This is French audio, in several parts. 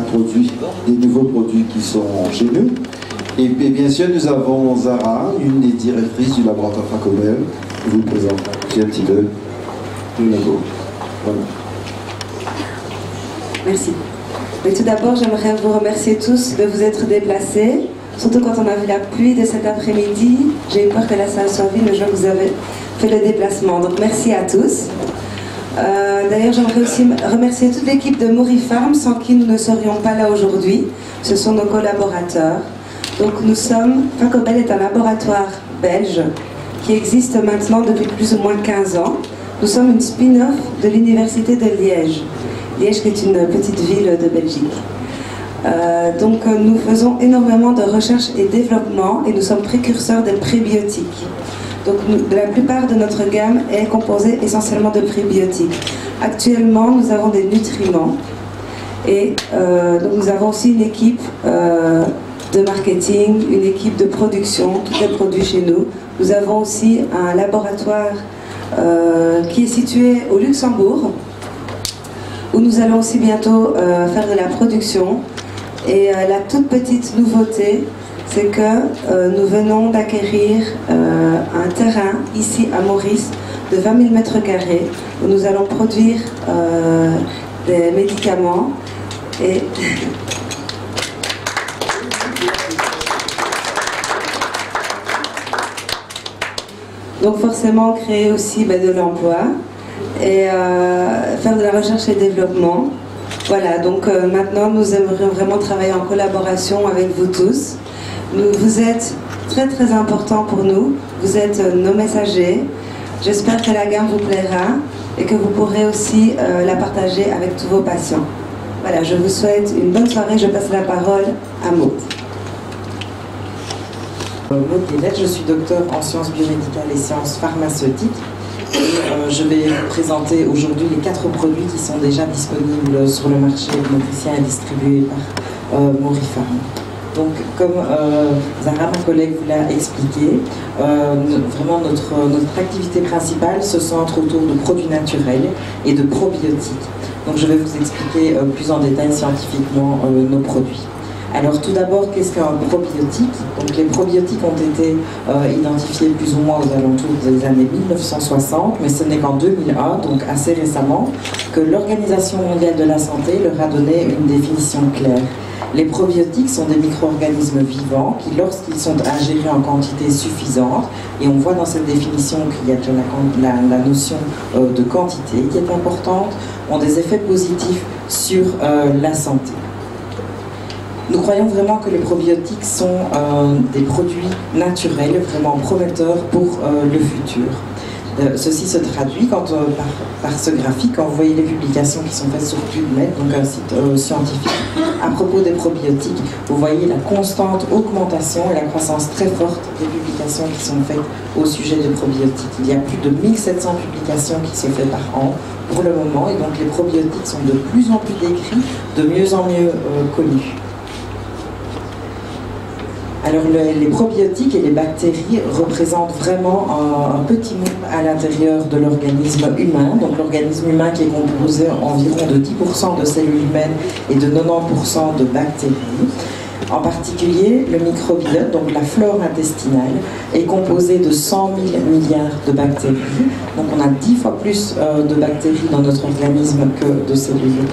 produit des nouveaux produits qui sont chez nous. Et puis, bien sûr, nous avons Zara, une des directrices du laboratoire Facobel. Je vous présente un petit peu le logo. Voilà. Merci. Mais tout d'abord, j'aimerais vous remercier tous de vous être déplacés. Surtout quand on a vu la pluie de cet après-midi. J'ai eu peur que la salle soit vide, mais je vois que vous avez fait le déplacement. Donc merci à tous. D'ailleurs, j'aimerais aussi remercier toute l'équipe de Morifarm, sans qui nous ne serions pas là aujourd'hui. Ce sont nos collaborateurs. Donc Facobel est un laboratoire belge qui existe maintenant depuis plus ou moins 15 ans. Nous sommes une spin-off de l'université de Liège. Liège qui est une petite ville de Belgique. Donc nous faisons énormément de recherche et développement et nous sommes précurseurs des prébiotiques. Donc la plupart de notre gamme est composée essentiellement de prébiotiques. Actuellement, nous avons des nutriments et donc nous avons aussi une équipe de marketing, une équipe de production, tout est produit chez nous. Nous avons aussi un laboratoire qui est situé au Luxembourg, où nous allons aussi bientôt faire de la production. Et la toute petite nouveauté, c'est que nous venons d'acquérir un terrain ici à Maurice de 20 000 m², où nous allons produire des médicaments et donc forcément créer aussi de l'emploi et faire de la recherche et développement. Voilà, donc maintenant nous aimerions vraiment travailler en collaboration avec vous tous. Vous êtes très très importants pour nous, vous êtes nos messagers. J'espère que la gamme vous plaira et que vous pourrez aussi la partager avec tous vos patients. Voilà, je vous souhaite une bonne soirée, je passe la parole à Maud. Maud Guélette, je suis docteur en sciences biomédicales et sciences pharmaceutiques. Je vais vous présenter aujourd'hui les 4 produits qui sont déjà disponibles sur le marché motricien et distribués par Morifarm. Donc, comme Zara, ma collègue, vous l'a expliqué, vraiment notre activité principale se centre autour de produits naturels et de probiotiques. Donc, je vais vous expliquer plus en détail scientifiquement nos produits. Alors tout d'abord, qu'est-ce qu'un probiotique? Donc les probiotiques ont été identifiés plus ou moins aux alentours des années 1960, mais ce n'est qu'en 2001, donc assez récemment, que l'Organisation mondiale de la santé leur a donné une définition claire. Les probiotiques sont des micro-organismes vivants qui, lorsqu'ils sont ingérés en quantité suffisante, et on voit dans cette définition qu'il y a la notion de quantité qui est importante, ont des effets positifs sur la santé. Nous croyons vraiment que les probiotiques sont des produits naturels, vraiment prometteurs pour le futur. Ceci se traduit par ce graphique, quand vous voyez les publications qui sont faites sur PubMed, donc un site scientifique, à propos des probiotiques. Vous voyez la constante augmentation et la croissance très forte des publications qui sont faites au sujet des probiotiques. Il y a plus de 1700 publications qui se font par an pour le moment, et donc les probiotiques sont de plus en plus décrits, de mieux en mieux connus. Alors les probiotiques et les bactéries représentent vraiment un petit monde à l'intérieur de l'organisme humain. Donc l'organisme humain qui est composé environ de 10% de cellules humaines et de 90% de bactéries. En particulier, le microbiote, donc la flore intestinale, est composé de 100 000 milliards de bactéries. Donc on a 10 fois plus de bactéries dans notre organisme que de cellules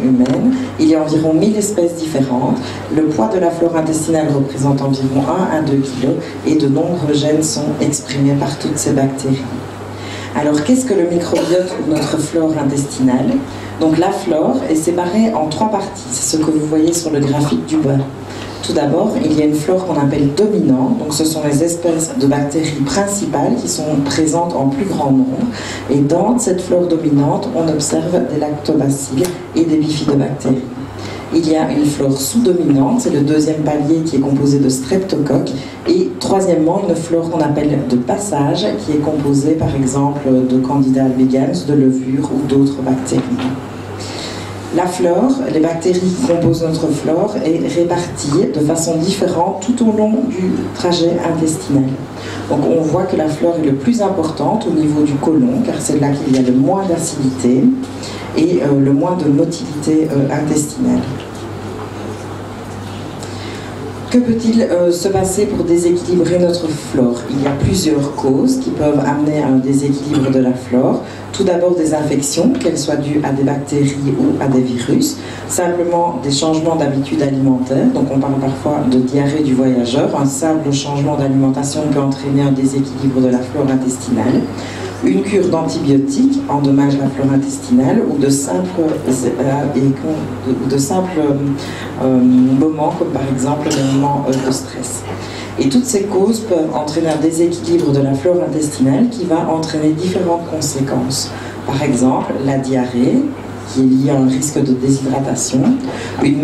humaines. Il y a environ 1000 espèces différentes. Le poids de la flore intestinale représente environ 1 à 2 kg et de nombreux gènes sont exprimés par toutes ces bactéries. Alors qu'est-ce que le microbiote ou notre flore intestinale? Donc la flore est séparée en 3 parties, c'est ce que vous voyez sur le graphique du bas. Tout d'abord, il y a une flore qu'on appelle dominante, donc ce sont les espèces de bactéries principales qui sont présentes en plus grand nombre. Et dans cette flore dominante, on observe des lactobacilles et des bifidobactéries. Il y a une flore sous-dominante, c'est le deuxième palier qui est composé de streptocoques. Et troisièmement, une flore qu'on appelle de passage, qui est composée par exemple de candida albicans, de levures ou d'autres bactéries. La flore, les bactéries qui composent notre flore, est répartie de façon différente tout au long du trajet intestinal. Donc on voit que la flore est le plus importante au niveau du côlon, car c'est là qu'il y a le moins d'acidité. et le moins de motilité intestinale. Que peut-il se passer pour déséquilibrer notre flore? Il y a plusieurs causes qui peuvent amener à un déséquilibre de la flore. Tout d'abord des infections, qu'elles soient dues à des bactéries ou à des virus. Simplement des changements d'habitude alimentaire, donc on parle parfois de diarrhée du voyageur. Un simple changement d'alimentation peut entraîner un déséquilibre de la flore intestinale. Une cure d'antibiotiques endommage la flore intestinale ou de simples moments comme par exemple des moments de stress. Et toutes ces causes peuvent entraîner un déséquilibre de la flore intestinale qui va entraîner différentes conséquences. Par exemple, la diarrhée, qui est liée à un risque de déshydratation, une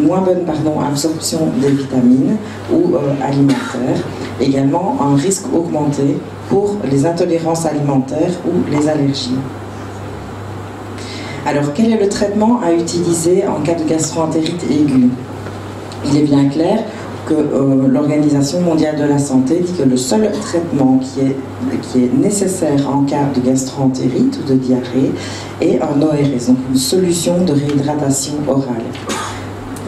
moins bonne absorption des vitamines ou alimentaires, également un risque augmenté pour les intolérances alimentaires ou les allergies. Alors, quel est le traitement à utiliser en cas de gastro-entérite aiguë? Il est bien clair que l'Organisation mondiale de la santé dit que le seul traitement qui est nécessaire en cas de gastro-entérite ou de diarrhée est un ORS, donc une solution de réhydratation orale.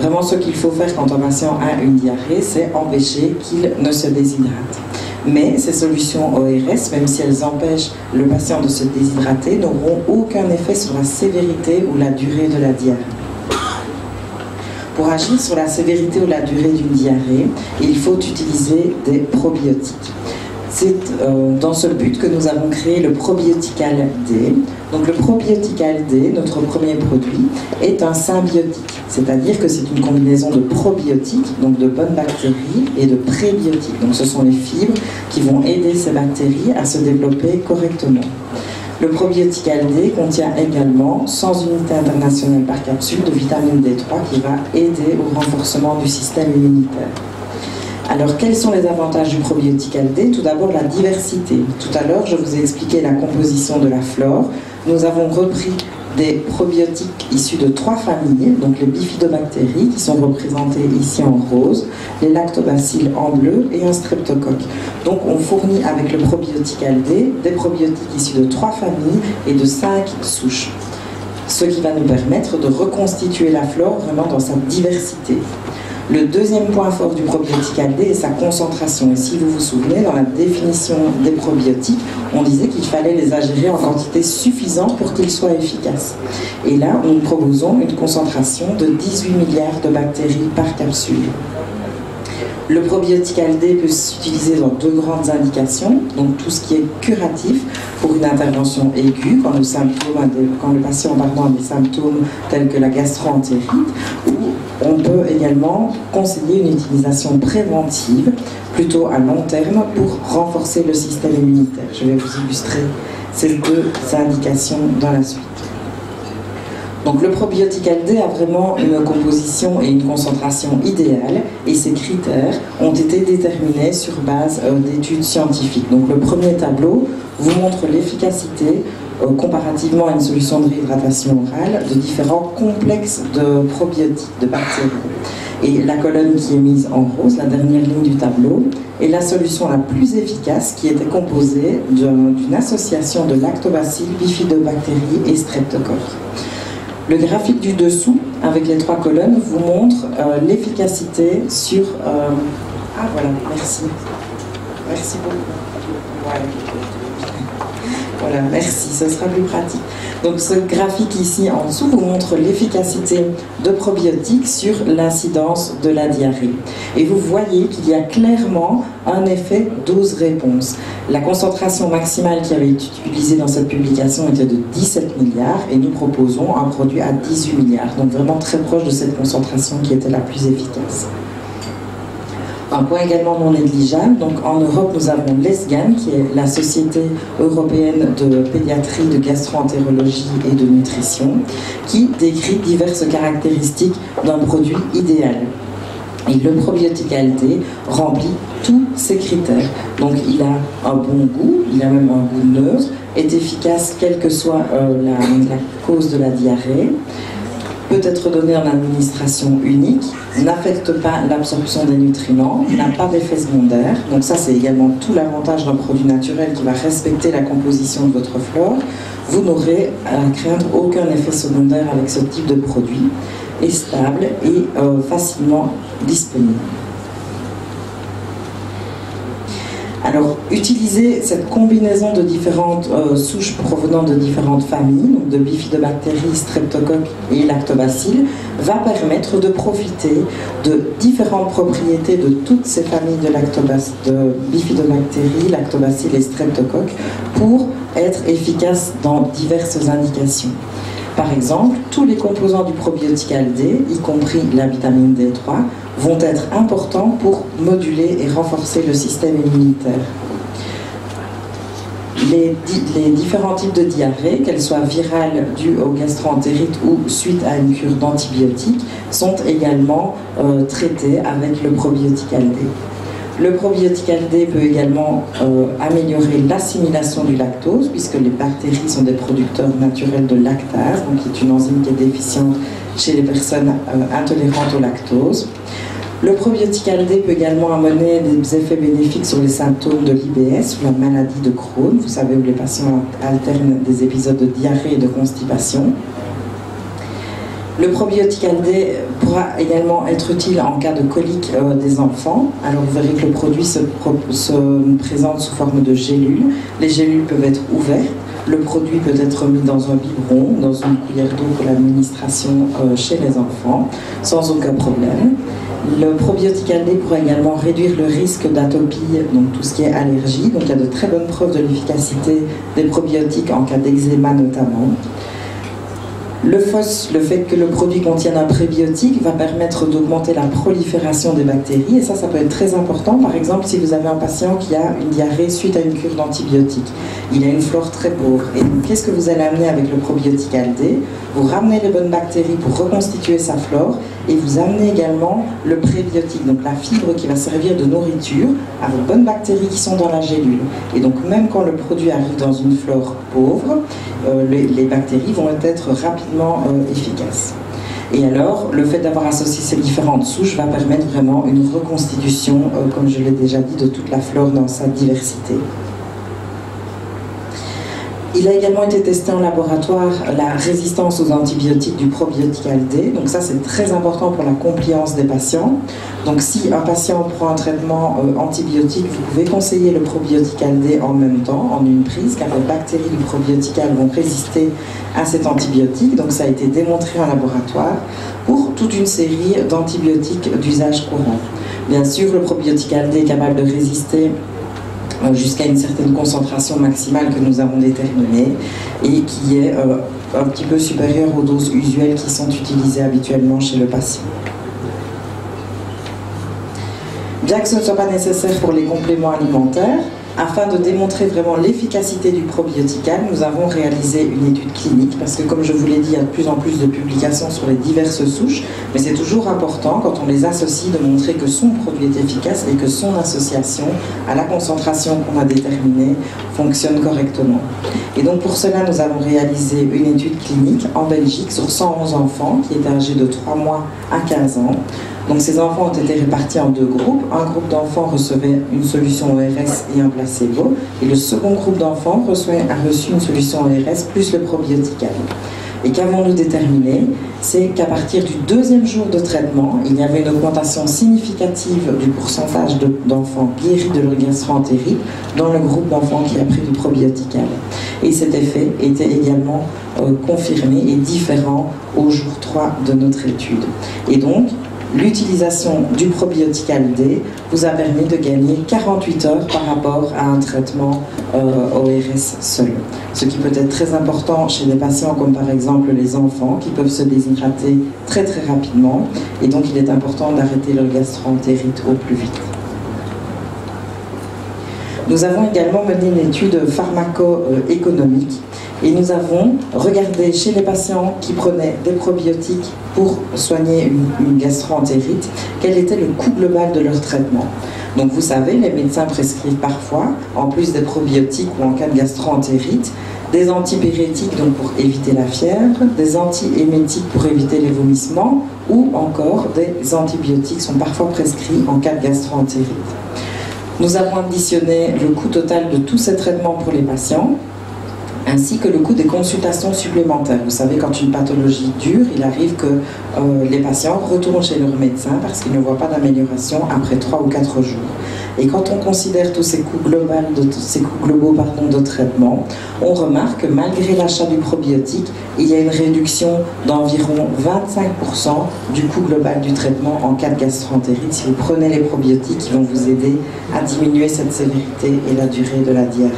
Vraiment, ce qu'il faut faire quand un patient a une diarrhée, c'est empêcher qu'il ne se déshydrate. Mais ces solutions ORS, même si elles empêchent le patient de se déshydrater, n'auront aucun effet sur la sévérité ou la durée de la diarrhée. Pour agir sur la sévérité ou la durée d'une diarrhée, il faut utiliser des probiotiques. C'est dans ce but que nous avons créé le Probiotical D. Donc le Probiotical D, notre premier produit, est un symbiotique, c'est-à-dire que c'est une combinaison de probiotiques, donc de bonnes bactéries, et de prébiotiques. Donc ce sont les fibres qui vont aider ces bactéries à se développer correctement. Le Probiotical D contient également 100 unités internationales par capsule de vitamine D3 qui va aider au renforcement du système immunitaire. Alors, quels sont les avantages du Probiotical D? Tout d'abord, la diversité. Tout à l'heure, je vous ai expliqué la composition de la flore. Nous avons repris des probiotiques issus de 3 familles, donc les bifidobactéries qui sont représentées ici en rose, les lactobacilles en bleu et un streptocoque. Donc on fournit avec le Probiotical D des probiotiques issus de 3 familles et de 5 souches. Ce qui va nous permettre de reconstituer la flore vraiment dans sa diversité. Le deuxième point fort du Probiotical D est sa concentration. Et si vous vous souvenez, dans la définition des probiotiques, on disait qu'il fallait les ingérer en quantité suffisante pour qu'ils soient efficaces. Et là, nous proposons une concentration de 18 milliards de bactéries par capsule. Le Probiotical D peut s'utiliser dans 2 grandes indications, donc tout ce qui est curatif pour une intervention aiguë, quand le patient a des symptômes tels que la gastro-entérite, ou on peut également conseiller une utilisation préventive, plutôt à long terme, pour renforcer le système immunitaire. Je vais vous illustrer ces 2 indications dans la suite. Donc le Probiotical D a vraiment une composition et une concentration idéale et ces critères ont été déterminés sur base d'études scientifiques. Donc le premier tableau vous montre l'efficacité comparativement à une solution de réhydratation orale de différents complexes de probiotiques, de bactéries. Et la colonne qui est mise en rose, la dernière ligne du tableau, est la solution la plus efficace qui était composée d'une association de lactobacilles, bifidobactéries et streptocoques. Le graphique du dessous, avec les 3 colonnes, vous montre l'efficacité sur... Ah voilà, merci. Merci beaucoup. Voilà, merci, ce sera plus pratique. Donc ce graphique ici en dessous vous montre l'efficacité de probiotiques sur l'incidence de la diarrhée. Et vous voyez qu'il y a clairement un effet dose-réponse. La concentration maximale qui avait été utilisée dans cette publication était de 17 milliards et nous proposons un produit à 18 milliards. Donc vraiment très proche de cette concentration qui était la plus efficace. Un point également non négligeable, donc en Europe nous avons l'ESGAN qui est la Société européenne de pédiatrie, de gastro-entérologie et de nutrition qui décrit diverses caractéristiques d'un produit idéal. Et le Probiotical D remplit tous ces critères. Donc il a un bon goût, il a même un goût neutre, est efficace quelle que soit la cause de la diarrhée, peut être donné en administration unique, n'affecte pas l'absorption des nutriments, n'a pas d'effet secondaire. Donc ça, c'est également tout l'avantage d'un produit naturel qui va respecter la composition de votre flore. vous n'aurez à craindre aucun effet secondaire avec ce type de produit, est stable et facilement disponible. Alors, utiliser cette combinaison de différentes souches provenant de différentes familles, donc de bifidobactéries, streptocoques et lactobacilles, va permettre de profiter de différentes propriétés de toutes ces familles de bifidobactéries, lactobacilles et streptocoques pour être efficace dans diverses indications. Par exemple, tous les composants du probiotique ALD, y compris la vitamine D3, vont être importants pour moduler et renforcer le système immunitaire. Les différents types de diarrhée, qu'elles soient virales dues au gastro-entérite ou suite à une cure d'antibiotiques, sont également traités avec le probiotique ALD. Le probiotique ALD peut également améliorer l'assimilation du lactose, puisque les bactéries sont des producteurs naturels de lactase, donc qui est une enzyme qui est déficiente chez les personnes intolérantes au lactose. Le probiotique ALD peut également amener des effets bénéfiques sur les symptômes de l'IBS ou la maladie de Crohn, vous savez, où les patients alternent des épisodes de diarrhée et de constipation. Le probiotique ALD pourra également être utile en cas de colique des enfants. Alors vous verrez que le produit se présente sous forme de gélules. Les gélules peuvent être ouvertes. Le produit peut être mis dans un biberon, dans une cuillère d'eau pour l'administration chez les enfants, sans aucun problème. Le probiotique ALD pourra également réduire le risque d'atopie, donc tout ce qui est allergie. Donc il y a de très bonnes preuves de l'efficacité des probiotiques en cas d'eczéma notamment. Le FOS, le fait que le produit contienne un prébiotique, va permettre d'augmenter la prolifération des bactéries, et ça peut être très important. Par exemple, si vous avez un patient qui a une diarrhée suite à une cure d'antibiotiques, il a une flore très pauvre, et donc qu'est-ce que vous allez amener avec le probiotique ALD? Vous ramenez les bonnes bactéries pour reconstituer sa flore, et vous amenez également le prébiotique, donc la fibre qui va servir de nourriture à vos bonnes bactéries qui sont dans la gélule. Et donc même quand le produit arrive dans une flore pauvre, les bactéries vont être rapidement efficaces. Et alors, le fait d'avoir associé ces différentes souches va permettre vraiment une reconstitution, comme je l'ai déjà dit, de toute la flore dans sa diversité. Il a également été testé en laboratoire la résistance aux antibiotiques du probiotique ALD. Donc ça, c'est très important pour la compliance des patients. Donc si un patient prend un traitement antibiotique, vous pouvez conseiller le probiotique ALD en même temps, en une prise, car les bactéries du probiotique ALD vont résister à cet antibiotique. Donc ça a été démontré en laboratoire pour toute une série d'antibiotiques d'usage courant. Bien sûr, le probiotique ALD est capable de résister jusqu'à une certaine concentration maximale que nous avons déterminée et qui est un petit peu supérieure aux doses usuelles qui sont utilisées habituellement chez le patient. Bien que ce ne soit pas nécessaire pour les compléments alimentaires, afin de démontrer vraiment l'efficacité du probiotique ALD, nous avons réalisé une étude clinique parce que, comme je vous l'ai dit, il y a de plus en plus de publications sur les diverses souches, mais c'est toujours important, quand on les associe, de montrer que son produit est efficace et que son association à la concentration qu'on a déterminée fonctionne correctement. Et donc pour cela, nous avons réalisé une étude clinique en Belgique sur 111 enfants qui étaient âgés de 3 mois à 15 ans. Donc ces enfants ont été répartis en deux groupes. Un groupe d'enfants recevait une solution ORS et un placebo, et le second groupe d'enfants a reçu une solution ORS plus le probiotique ALD. Et qu'avons-nous déterminé? C'est qu'à partir du deuxième jour de traitement, il y avait une augmentation significative du pourcentage d'enfants guéris de leur gastro-entérite dans le groupe d'enfants qui a pris du probiotique ALD. Et cet effet était également confirmé et différent au jour 3 de notre étude. Et donc, l'utilisation du probiotique ALD vous a permis de gagner 48 heures par rapport à un traitement ORS seul. Ce qui peut être très important chez des patients comme par exemple les enfants qui peuvent se déshydrater très très rapidement, et donc il est important d'arrêter leur gastro-entérite au plus vite. Nous avons également mené une étude pharmaco-économique et nous avons regardé chez les patients qui prenaient des probiotiques pour soigner une gastro-entérite quel était le coût global de leur traitement. Donc vous savez, les médecins prescrivent parfois, en plus des probiotiques ou en cas de gastro-entérite, des antipyrétiques donc pour éviter la fièvre, des antiémétiques pour éviter les vomissements, ou encore des antibiotiques sont parfois prescrits en cas de gastro-entérite. Nous avons additionné le coût total de tous ces traitements pour les patients ainsi que le coût des consultations supplémentaires. Vous savez, quand une pathologie dure, il arrive que les patients retournent chez leur médecin parce qu'ils ne voient pas d'amélioration après 3 ou 4 jours. Et quand on considère tous ces coûts globaux de traitement, on remarque que malgré l'achat du probiotique, il y a une réduction d'environ 25% du coût global du traitement en cas de gastroentérite. Si vous prenez les probiotiques, ils vont vous aider à diminuer cette sévérité et la durée de la diarrhée.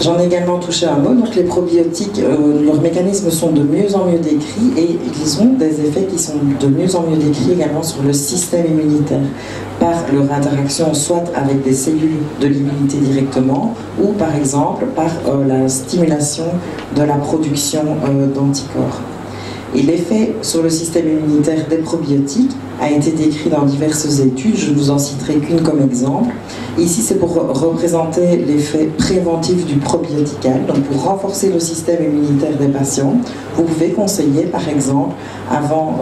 J'en ai également touché un mot. Donc les probiotiques, leurs mécanismes sont de mieux en mieux décrits et ils ont des effets qui sont de mieux en mieux décrits également sur le système immunitaire par leur interaction soit avec des cellules de l'immunité directement ou par exemple par la stimulation de la production d'anticorps. Et l'effet sur le système immunitaire des probiotiques a été décrit dans diverses études, je ne vous en citerai qu'une comme exemple. Ici, c'est pour représenter l'effet préventif du probiotical. Donc, pour renforcer le système immunitaire des patients, vous pouvez conseiller, par exemple, avant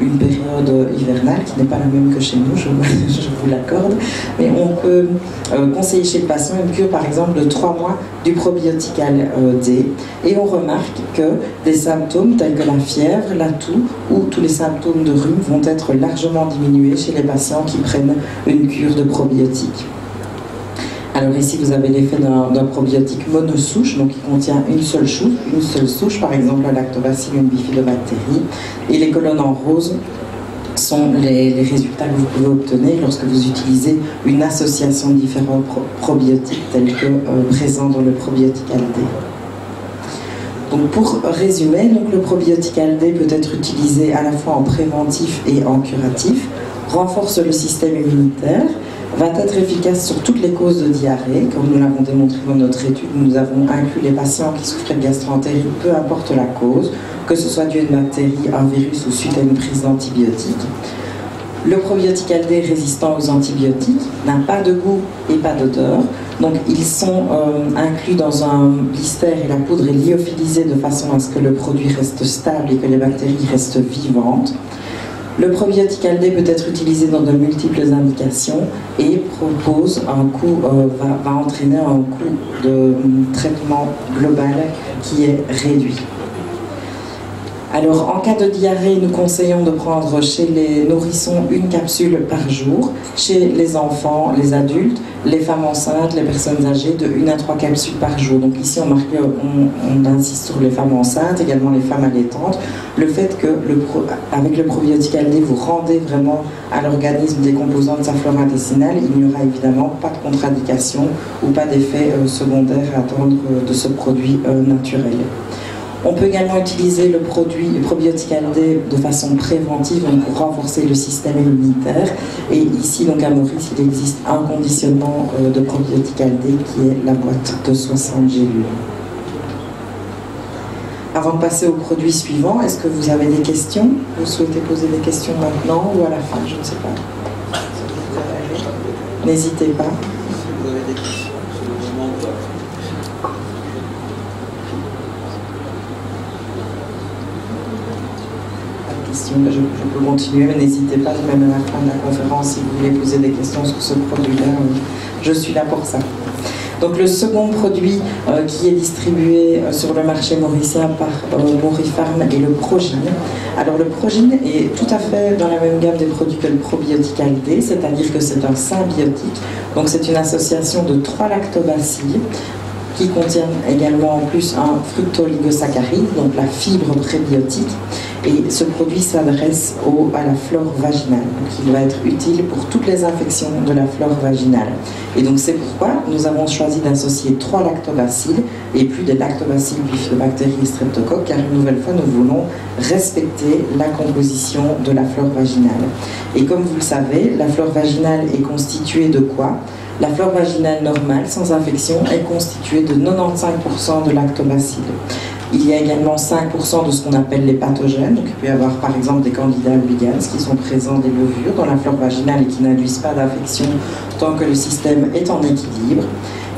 une période hivernale, qui n'est pas la même que chez nous, je vous l'accorde, mais on peut conseiller chez le patient une cure, par exemple, de 3 mois du probiotical D. Et on remarque que des symptômes tels que la fièvre, la toux ou tous les symptômes de rhume vont être largement diminués chez les patients qui prennent une cure de probiotiques. Alors ici, vous avez l'effet d'un probiotique monosouche, donc qui contient une seule souche, par exemple la lactobacille ou une bifidobactérie. Et les colonnes en rose sont les résultats que vous pouvez obtenir lorsque vous utilisez une association de différents probiotiques tels que présents dans le probiotical D. Donc pour résumer, donc le probiotical D peut être utilisé à la fois en préventif et en curatif, renforce le système immunitaire, va être efficace sur toutes les causes de diarrhée. Comme nous l'avons démontré dans notre étude, nous avons inclus les patients qui souffraient de gastroentérite, peu importe la cause, que ce soit dû à une bactérie, un virus ou suite à une prise d'antibiotiques. Le probiotical D résistant aux antibiotiques n'a pas de goût et pas d'odeur. Donc ils sont inclus dans un blister et la poudre est lyophilisée de façon à ce que le produit reste stable et que les bactéries restent vivantes. Le probiotical D peut être utilisé dans de multiples indications et propose un coût, va entraîner un coût de traitement global qui est réduit. Alors, en cas de diarrhée, nous conseillons de prendre chez les nourrissons une capsule par jour, chez les enfants, les adultes, les femmes enceintes, les personnes âgées, de 1 à 3 capsules par jour. Donc ici, on insiste sur les femmes enceintes, également les femmes allaitantes. Le fait que, avec le probiotical D, vous rendez vraiment à l'organisme des composants de sa flore intestinale, il n'y aura évidemment pas de contre-indication ou pas d'effet secondaire à attendre de ce produit naturel. On peut également utiliser le probiotical D de façon préventive pour renforcer le système immunitaire. Et ici, donc à Maurice, il existe un conditionnement de probiotical D qui est la boîte de 60 gélules. Avant de passer au produit suivant, est-ce que vous avez des questions? Vous souhaitez poser des questions maintenant ou à la fin? Je ne sais pas. N'hésitez pas. Vous avez des questions sur le moment de... Je peux continuer, mais n'hésitez pas, même à la fin de la conférence, si vous voulez poser des questions sur ce produit-là, je suis là pour ça. Donc le second produit qui est distribué sur le marché mauricien par Maurifarm est le Progine. Alors le Progine est tout à fait dans la même gamme des produits que le probiotical D, c'est-à-dire que c'est un symbiotique. Donc c'est une association de 3 lactobacilles qui contient également en plus un fructoligosaccharide, donc la fibre prébiotique. Et ce produit s'adresse à la flore vaginale. Donc il va être utile pour toutes les infections de la flore vaginale. Et donc c'est pourquoi nous avons choisi d'associer 3 lactobacilles et plus des lactobacilles, bifidobactéries et streptocoques, car une nouvelle fois nous voulons respecter la composition de la flore vaginale. Et comme vous le savez, la flore vaginale est constituée de quoi? La flore vaginale normale, sans infection, est constituée de 95% de lactobacilles. Il y a également 5% de ce qu'on appelle les pathogènes. Donc, il peut y avoir par exemple des candidats albicans qui sont présents des levures dans la flore vaginale et qui n'induisent pas d'infection tant que le système est en équilibre.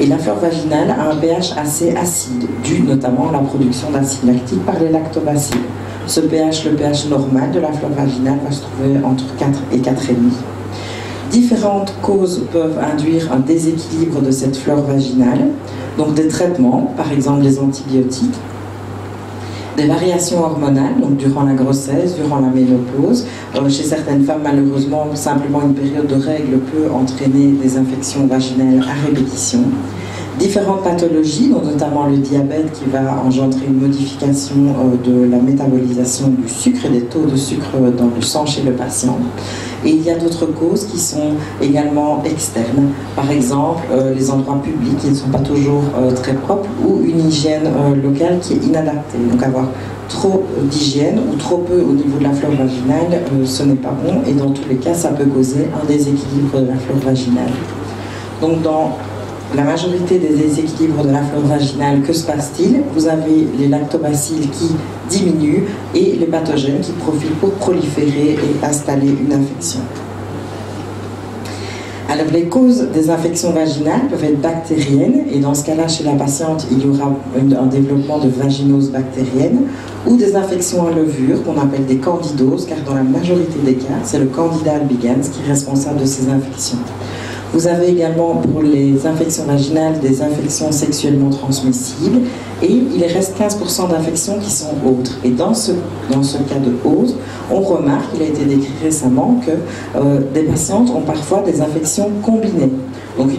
Et la flore vaginale a un pH assez acide, dû notamment à la production d'acide lactique par les lactobacilles. Ce pH, le pH normal de la flore vaginale, va se trouver entre 4 et 4,5. Différentes causes peuvent induire un déséquilibre de cette flore vaginale. Donc des traitements, par exemple les antibiotiques, des variations hormonales, donc durant la grossesse, durant la ménopause. Chez certaines femmes, malheureusement, simplement une période de règles peut entraîner des infections vaginales à répétition. Différentes pathologies, dont notamment le diabète qui va engendrer une modification de la métabolisation du sucre et des taux de sucre dans le sang chez le patient. Et il y a d'autres causes qui sont également externes. Par exemple, les endroits publics qui ne sont pas toujours très propres ou une hygiène locale qui est inadaptée. Donc avoir trop d'hygiène ou trop peu au niveau de la flore vaginale, ce n'est pas bon et dans tous les cas, ça peut causer un déséquilibre de la flore vaginale. Donc dans la majorité des déséquilibres de la flore vaginale, que se passe-t-il? Vous avez les lactobacilles qui diminuent et les pathogènes qui profitent pour proliférer et installer une infection. Alors les causes des infections vaginales peuvent être bactériennes et dans ce cas-là, chez la patiente, il y aura un développement de vaginose bactérienne ou des infections à levure qu'on appelle des candidoses, car dans la majorité des cas, c'est le Candida albicans qui est responsable de ces infections. Vous avez également pour les infections vaginales des infections sexuellement transmissibles et il reste 15% d'infections qui sont autres. Et dans ce cas de autres, on remarque, il a été décrit récemment, que des patientes ont parfois des infections combinées. Donc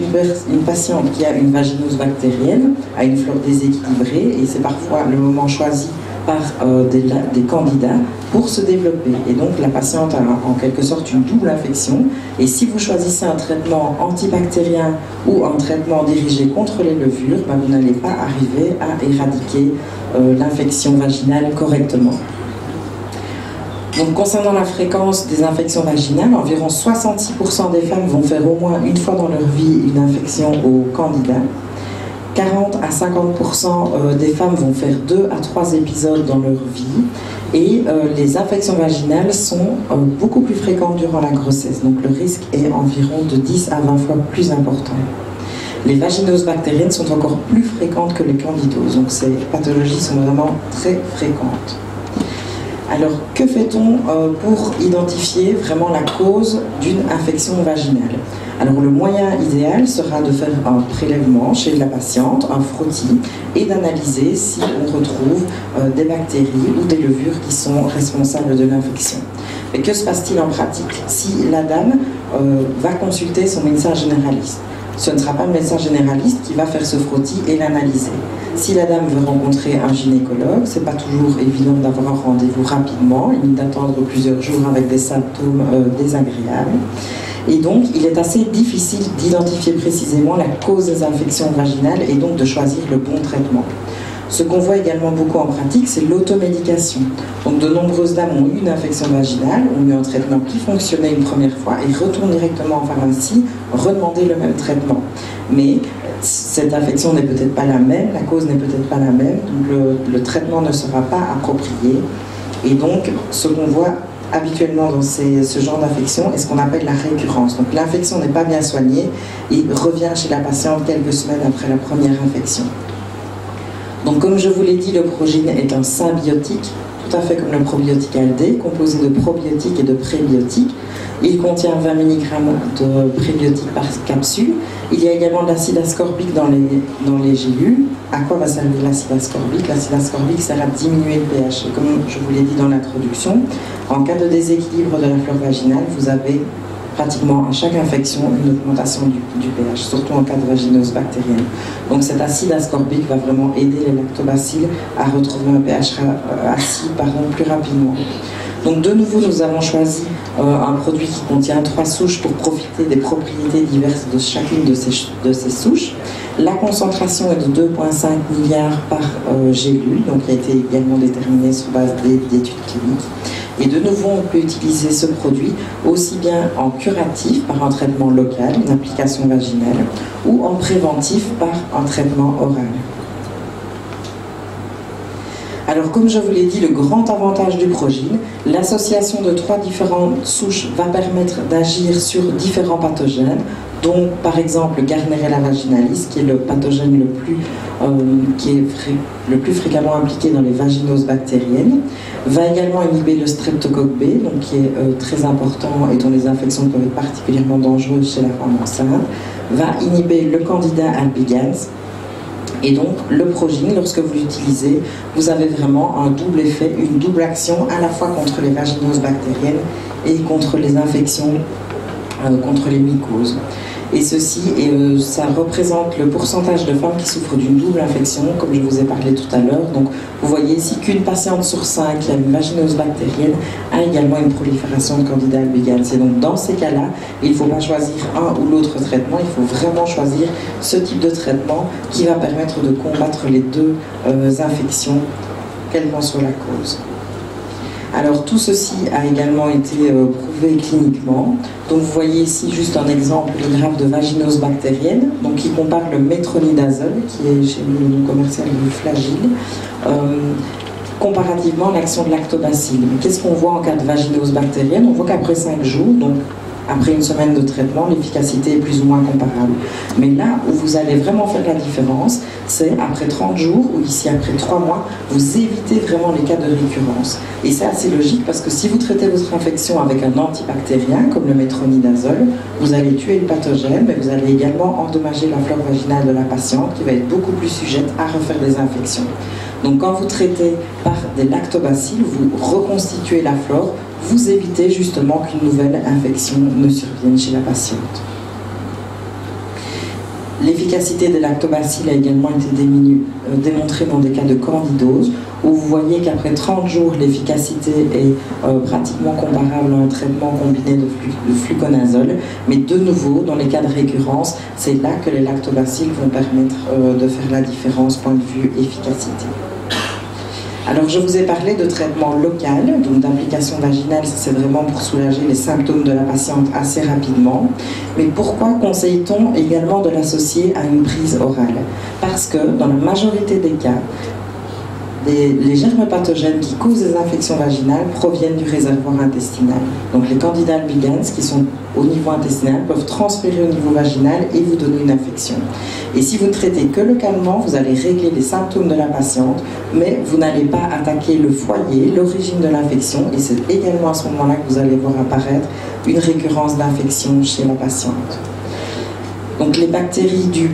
une patiente qui a une vaginose bactérienne a une flore déséquilibrée et c'est parfois le moment choisi par des candidats pour se développer. Et donc la patiente a en quelque sorte une double infection. Et si vous choisissez un traitement antibactérien ou un traitement dirigé contre les levures, ben, vous n'allez pas arriver à éradiquer l'infection vaginale correctement. Donc, concernant la fréquence des infections vaginales, environ 66% des femmes vont faire au moins une fois dans leur vie une infection au candida. 40 à 50% des femmes vont faire 2 à 3 épisodes dans leur vie et les infections vaginales sont beaucoup plus fréquentes durant la grossesse. Donc le risque est environ de 10 à 20 fois plus important. Les vaginoses bactériennes sont encore plus fréquentes que les candidoses. Donc ces pathologies sont vraiment très fréquentes. Alors, que fait-on pour identifier vraiment la cause d'une infection vaginale? Alors, le moyen idéal sera de faire un prélèvement chez la patiente, un frottis, et d'analyser si on retrouve des bactéries ou des levures qui sont responsables de l'infection. Mais que se passe-t-il en pratique? Si la dame va consulter son médecin généraliste, ce ne sera pas le médecin généraliste qui va faire ce frottis et l'analyser. Si la dame veut rencontrer un gynécologue, ce n'est pas toujours évident d'avoir un rendez-vous rapidement, il d'attendre plusieurs jours avec des symptômes désagréables. Et donc, il est assez difficile d'identifier précisément la cause des infections vaginales et donc de choisir le bon traitement. Ce qu'on voit également beaucoup en pratique, c'est l'automédication. Donc de nombreuses dames ont eu une infection vaginale, ont eu un traitement qui fonctionnait une première fois et retournent directement en pharmacie, redemander le même traitement. Mais cette infection n'est peut-être pas la même, la cause n'est peut-être pas la même, donc le traitement ne sera pas approprié. Et donc, ce qu'on voit habituellement dans ce genre d'infection est ce qu'on appelle la récurrence. Donc l'infection n'est pas bien soignée et revient chez la patiente quelques semaines après la première infection. Donc comme je vous l'ai dit, le Progine est un symbiotique, tout à fait comme le probiotique ALD, composé de probiotiques et de prébiotiques. Il contient 20 mg de prébiotiques par capsule. Il y a également de l'acide ascorbique dans les gélules. À quoi va servir l'acide ascorbique? L'acide ascorbique sert à diminuer le pH. Et comme je vous l'ai dit dans l'introduction, en cas de déséquilibre de la flore vaginale, vous avez pratiquement à chaque infection une augmentation du pH, surtout en cas de vaginose bactérienne. Donc cet acide ascorbique va vraiment aider les lactobacilles à retrouver un pH acide plus rapidement. Donc de nouveau, nous avons choisi un produit qui contient 3 souches pour profiter des propriétés diverses de chacune de ces souches. La concentration est de 2,5 milliards par gélule, donc qui a été également déterminée sur base d'études cliniques. Et de nouveau, on peut utiliser ce produit aussi bien en curatif par un traitement local, une application vaginale, ou en préventif par un traitement oral. Alors, comme je vous l'ai dit, le grand avantage du Progine, l'association de 3 différentes souches va permettre d'agir sur différents pathogènes, donc par exemple le Gardnerella vaginalis, qui est le pathogène le plus fréquemment impliqué dans les vaginoses bactériennes, va également inhiber le streptocoque B, donc qui est très important et dont les infections peuvent être particulièrement dangereuses chez la femme enceinte, va inhiber le Candida albicans, Et donc, le Progine, lorsque vous l'utilisez, vous avez vraiment un double effet, une double action, à la fois contre les vaginoses bactériennes et contre les infections, contre les mycoses. Et ceci, ça représente le pourcentage de femmes qui souffrent d'une double infection, comme je vous ai parlé tout à l'heure. Donc, vous voyez ici qu'une patiente sur 5 qui a une vaginose bactérienne a également une prolifération de Candida albicans. Et donc, dans ces cas-là, il ne faut pas choisir un ou l'autre traitement, il faut vraiment choisir ce type de traitement qui va permettre de combattre les deux infections, quelle qu'en soit la cause. Alors tout ceci a également été prouvé cliniquement. Donc vous voyez ici juste un exemple d'une graphe de vaginose bactérienne, donc qui compare le métronidazole, qui est chez nous le nom commercial du Flagyl, comparativement à l'action de lactobacille. Mais qu'est-ce qu'on voit en cas de vaginose bactérienne? On voit qu'après 5 jours, donc après une semaine de traitement, l'efficacité est plus ou moins comparable. Mais là où vous allez vraiment faire la différence, c'est après 30 jours, ou ici après 3 mois, vous évitez vraiment les cas de récurrence. Et c'est assez logique parce que si vous traitez votre infection avec un antibactérien, comme le métronidazole, vous allez tuer le pathogène, mais vous allez également endommager la flore vaginale de la patiente qui va être beaucoup plus sujette à refaire des infections. Donc quand vous traitez par des lactobacilles, vous reconstituez la flore, vous évitez justement qu'une nouvelle infection ne survienne chez la patiente. L'efficacité des lactobacilles a également été démontrée dans des cas de candidose, où vous voyez qu'après 30 jours, l'efficacité est pratiquement comparable à un traitement combiné de fluconazole. Mais de nouveau, dans les cas de récurrence, c'est là que les lactobacilles vont permettre de faire la différence point de vue efficacité. Alors, je vous ai parlé de traitement local, donc d'application vaginale, c'est vraiment pour soulager les symptômes de la patiente assez rapidement. Mais pourquoi conseille-t-on également de l'associer à une prise orale? Parce que, dans la majorité des cas, les germes pathogènes qui causent des infections vaginales proviennent du réservoir intestinal. Donc les Candida albicans qui sont au niveau intestinal peuvent transférer au niveau vaginal et vous donner une infection. Et si vous ne traitez que localement, vous allez régler les symptômes de la patiente, mais vous n'allez pas attaquer le foyer, l'origine de l'infection, et c'est également à ce moment-là que vous allez voir apparaître une récurrence d'infection chez la patiente. Donc les bactéries du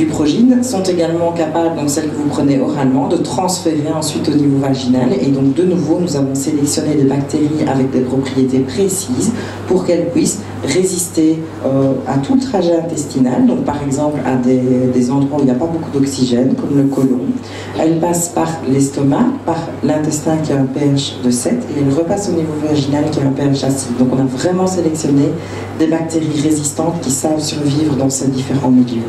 Progine sont également capables, donc celles que vous prenez oralement, de transférer ensuite au niveau vaginal. Et donc de nouveau, nous avons sélectionné des bactéries avec des propriétés précises pour qu'elles puissent résister à tout le trajet intestinal. Donc par exemple à des endroits où il n'y a pas beaucoup d'oxygène, comme le côlon. Elles passent par l'estomac, par l'intestin qui a un pH de 7, et elles repassent au niveau vaginal qui a un pH acide. Donc on a vraiment sélectionné des bactéries résistantes qui savent survivre dans ces différents milieux.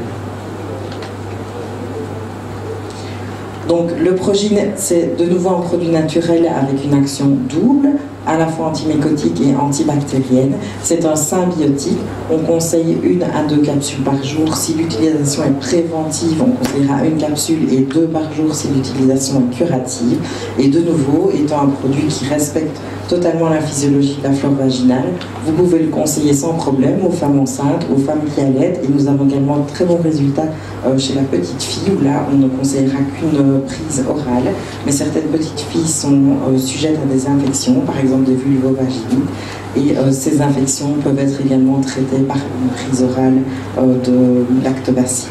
Donc le Progine, c'est de nouveau un produit naturel avec une action double, à la fois antimycotique et antibactérienne. C'est un symbiotique. On conseille 1 à 2 capsules par jour. Si l'utilisation est préventive, on conseillera 1 capsule et 2 par jour si l'utilisation est curative. Et de nouveau, étant un produit qui respecte totalement la physiologie de la flore vaginale, vous pouvez le conseiller sans problème aux femmes enceintes, aux femmes qui allaitent. Et nous avons également de très bons résultats chez la petite fille, où là, on ne conseillera qu'une prise orale. Mais certaines petites filles sont sujettes à des infections, par exemple des vulvovagines, et ces infections peuvent être également traitées par une prise orale de lactobacilles,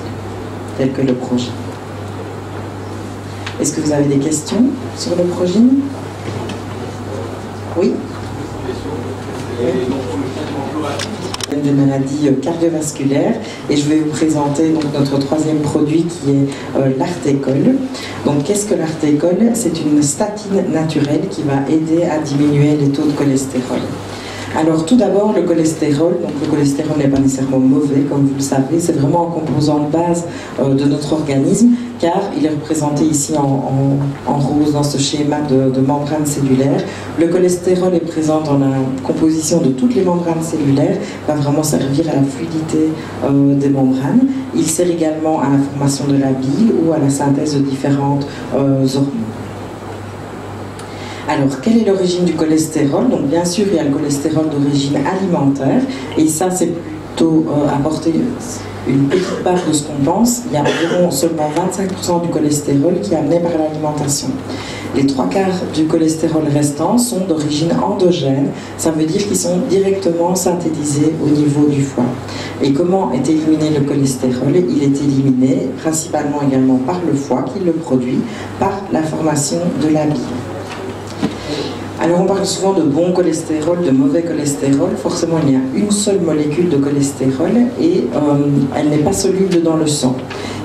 telle que le Progine. Est-ce que vous avez des questions sur le Progine? Oui. Des maladies cardiovasculaires, et je vais vous présenter donc notre 3e produit qui est l'artécol. Donc qu'est-ce que l'artécol? C'est une statine naturelle qui va aider à diminuer les taux de cholestérol. Alors tout d'abord, le cholestérol, donc le cholestérol n'est pas nécessairement mauvais, comme vous le savez, c'est vraiment un composant de base de notre organisme, car il est représenté ici en rose dans ce schéma de membrane cellulaire. Le cholestérol est présent dans la composition de toutes les membranes cellulaires, va vraiment servir à la fluidité des membranes. Il sert également à la formation de la bile ou à la synthèse de différentes hormones. Alors, quelle est l'origine du cholestérol? Donc, bien sûr, il y a le cholestérol d'origine alimentaire, et ça, c'est plutôt apporter une petite part de ce qu'on pense. Il y a environ seulement 25% du cholestérol qui est amené par l'alimentation. Les 3/4 du cholestérol restant sont d'origine endogène, ça veut dire qu'ils sont directement synthétisés au niveau du foie. Et comment est éliminé le cholestérol? Il est éliminé principalement également par le foie qui le produit, par la formation de la bile. Alors on parle souvent de bon cholestérol, de mauvais cholestérol. Forcément, il y a une seule molécule de cholestérol et elle n'est pas soluble dans le sang.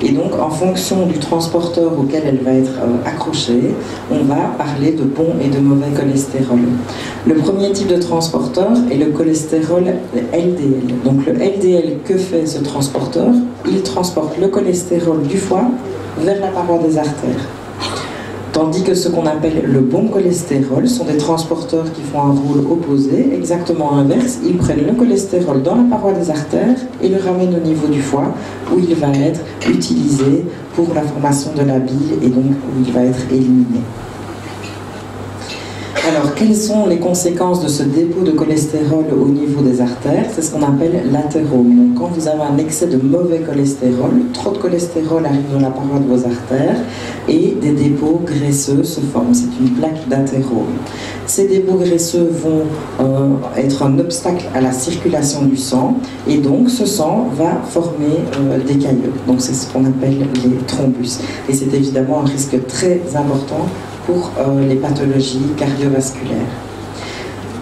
Et donc, en fonction du transporteur auquel elle va être accrochée, on va parler de bon et de mauvais cholestérol. Le premier type de transporteur est le cholestérol LDL. Donc le LDL, que fait ce transporteur? Il transporte le cholestérol du foie vers la paroi des artères. Tandis que ce qu'on appelle le bon cholestérol sont des transporteurs qui font un rôle opposé, exactement inverse. Ils prennent le cholestérol dans la paroi des artères et le ramènent au niveau du foie, où il va être utilisé pour la formation de la bile et donc où il va être éliminé. Alors, quelles sont les conséquences de ce dépôt de cholestérol au niveau des artères? C'est ce qu'on appelle l'athérome. Donc, quand vous avez un excès de mauvais cholestérol, trop de cholestérol arrive dans la paroi de vos artères et des dépôts graisseux se forment. C'est une plaque d'athérome. Ces dépôts graisseux vont être un obstacle à la circulation du sang et donc ce sang va former des caillots. Donc, c'est ce qu'on appelle les thrombus. Et c'est évidemment un risque très important pour les pathologies cardiovasculaires.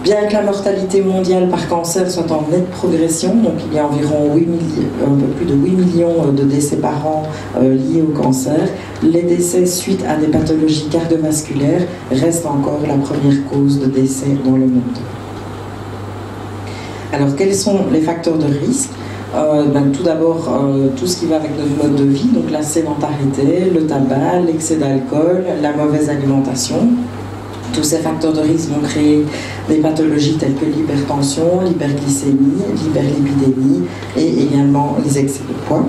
Bien que la mortalité mondiale par cancer soit en nette progression, donc il y a environ un peu plus de 8 millions de décès par an liés au cancer, les décès suite à des pathologies cardiovasculaires restent encore la première cause de décès dans le monde. Alors quels sont les facteurs de risque? Tout d'abord, tout ce qui va avec notre mode de vie, donc la sédentarité, le tabac, l'excès d'alcool, la mauvaise alimentation. Tous ces facteurs de risque vont créer des pathologies telles que l'hypertension, l'hyperglycémie, l'hyperlipidémie et également les excès de poids.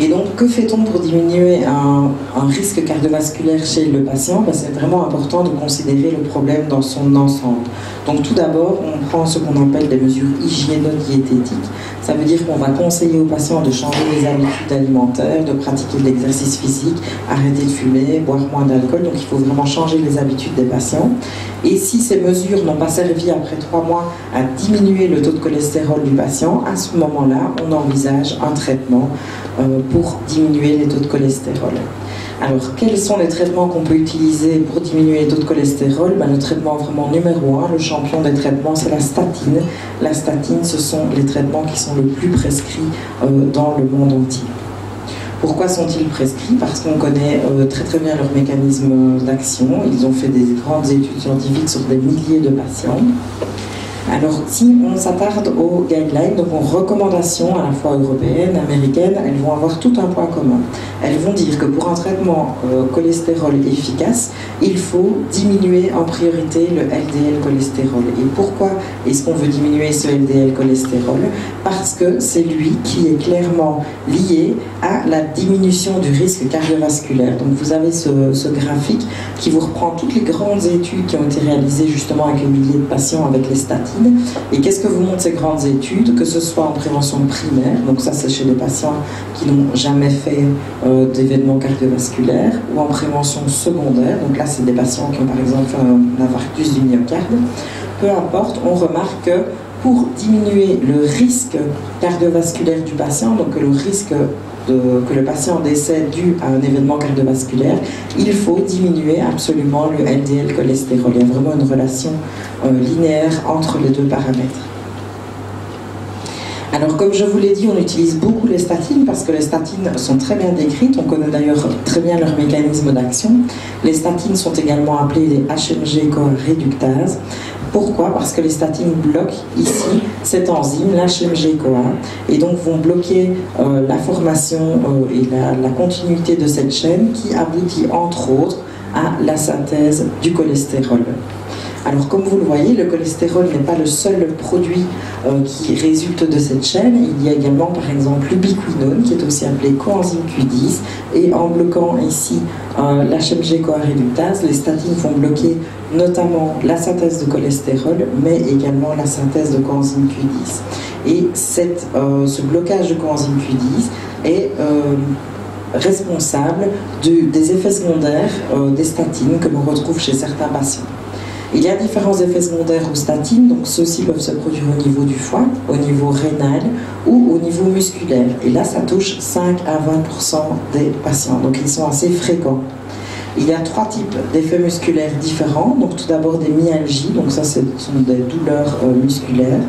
Et donc, que fait-on pour diminuer un risque cardiovasculaire chez le patient? C'est vraiment important de considérer le problème dans son ensemble. Donc, tout d'abord, on prend ce qu'on appelle des mesures hygiéno-diététiques. Ça veut dire qu'on va conseiller aux patients de changer les habitudes alimentaires, de pratiquer de l'exercice physique, arrêter de fumer, boire moins d'alcool. Donc, il faut vraiment changer les habitudes des patients. Et si ces mesures n'ont pas servi après 3 mois à diminuer le taux de cholestérol du patient, à ce moment-là, on envisage un traitement pour diminuer les taux de cholestérol. Alors, quels sont les traitements qu'on peut utiliser pour diminuer les taux de cholestérol? Le traitement vraiment numéro 1, le champion des traitements, c'est la statine. La statine, ce sont les traitements qui sont le plus prescrits dans le monde entier. Pourquoi sont-ils prescrits? Parce qu'on connaît très très bien leur mécanisme d'action. Ils ont fait des grandes études scientifiques sur des milliers de patients. Alors, si on s'attarde aux guidelines, donc aux recommandations à la fois européennes, américaines, elles vont avoir tout un point commun. Elles vont dire que pour un traitement cholestérol efficace, il faut diminuer en priorité le LDL cholestérol. Et pourquoi est-ce qu'on veut diminuer ce LDL cholestérol? Parce que c'est lui qui est clairement lié à la diminution du risque cardiovasculaire. Donc vous avez ce graphique qui vous reprend toutes les grandes études qui ont été réalisées justement avec les milliers de patients avec les statines. Et qu'est-ce que vous montrent ces grandes études? Que ce soit en prévention primaire, donc ça c'est chez les patients qui n'ont jamais fait d'événements cardiovasculaires, ou en prévention secondaire, donc là c'est des patients qui ont par exemple fait un infarctus du myocarde. Peu importe, on remarque que pour diminuer le risque cardiovasculaire du patient, donc le risque que le patient décède dû à un événement cardiovasculaire, il faut diminuer absolument le LDL cholestérol. Il y a vraiment une relation linéaire entre les deux paramètres. Alors, comme je vous l'ai dit, on utilise beaucoup les statines parce que les statines sont très bien décrites. On connaît d'ailleurs très bien leur mécanisme d'action. Les statines sont également appelées les HMG-CoA réductases. Pourquoi? Parce que les statines bloquent ici cette enzyme, l'HMG-CoA, et donc vont bloquer la formation et la continuité de cette chaîne qui aboutit entre autres à la synthèse du cholestérol. Alors comme vous le voyez, le cholestérol n'est pas le seul produit qui résulte de cette chaîne. Il y a également par exemple l'ubiquinone qui est aussi appelé coenzyme Q10, et en bloquant ici l'HMG-CoA réductase, les statines vont bloquer notamment la synthèse de cholestérol mais également la synthèse de coenzyme Q10. Et ce blocage de coenzyme Q10 est responsable des effets secondaires des statines que l'on retrouve chez certains patients. Il y a différents effets secondaires aux statines, donc ceux-ci peuvent se produire au niveau du foie, au niveau rénal ou au niveau musculaire. Et là, ça touche 5 à 20% des patients, donc ils sont assez fréquents. Il y a 3 types d'effets musculaires différents. Donc tout d'abord des myalgies, donc ça ce sont des douleurs musculaires,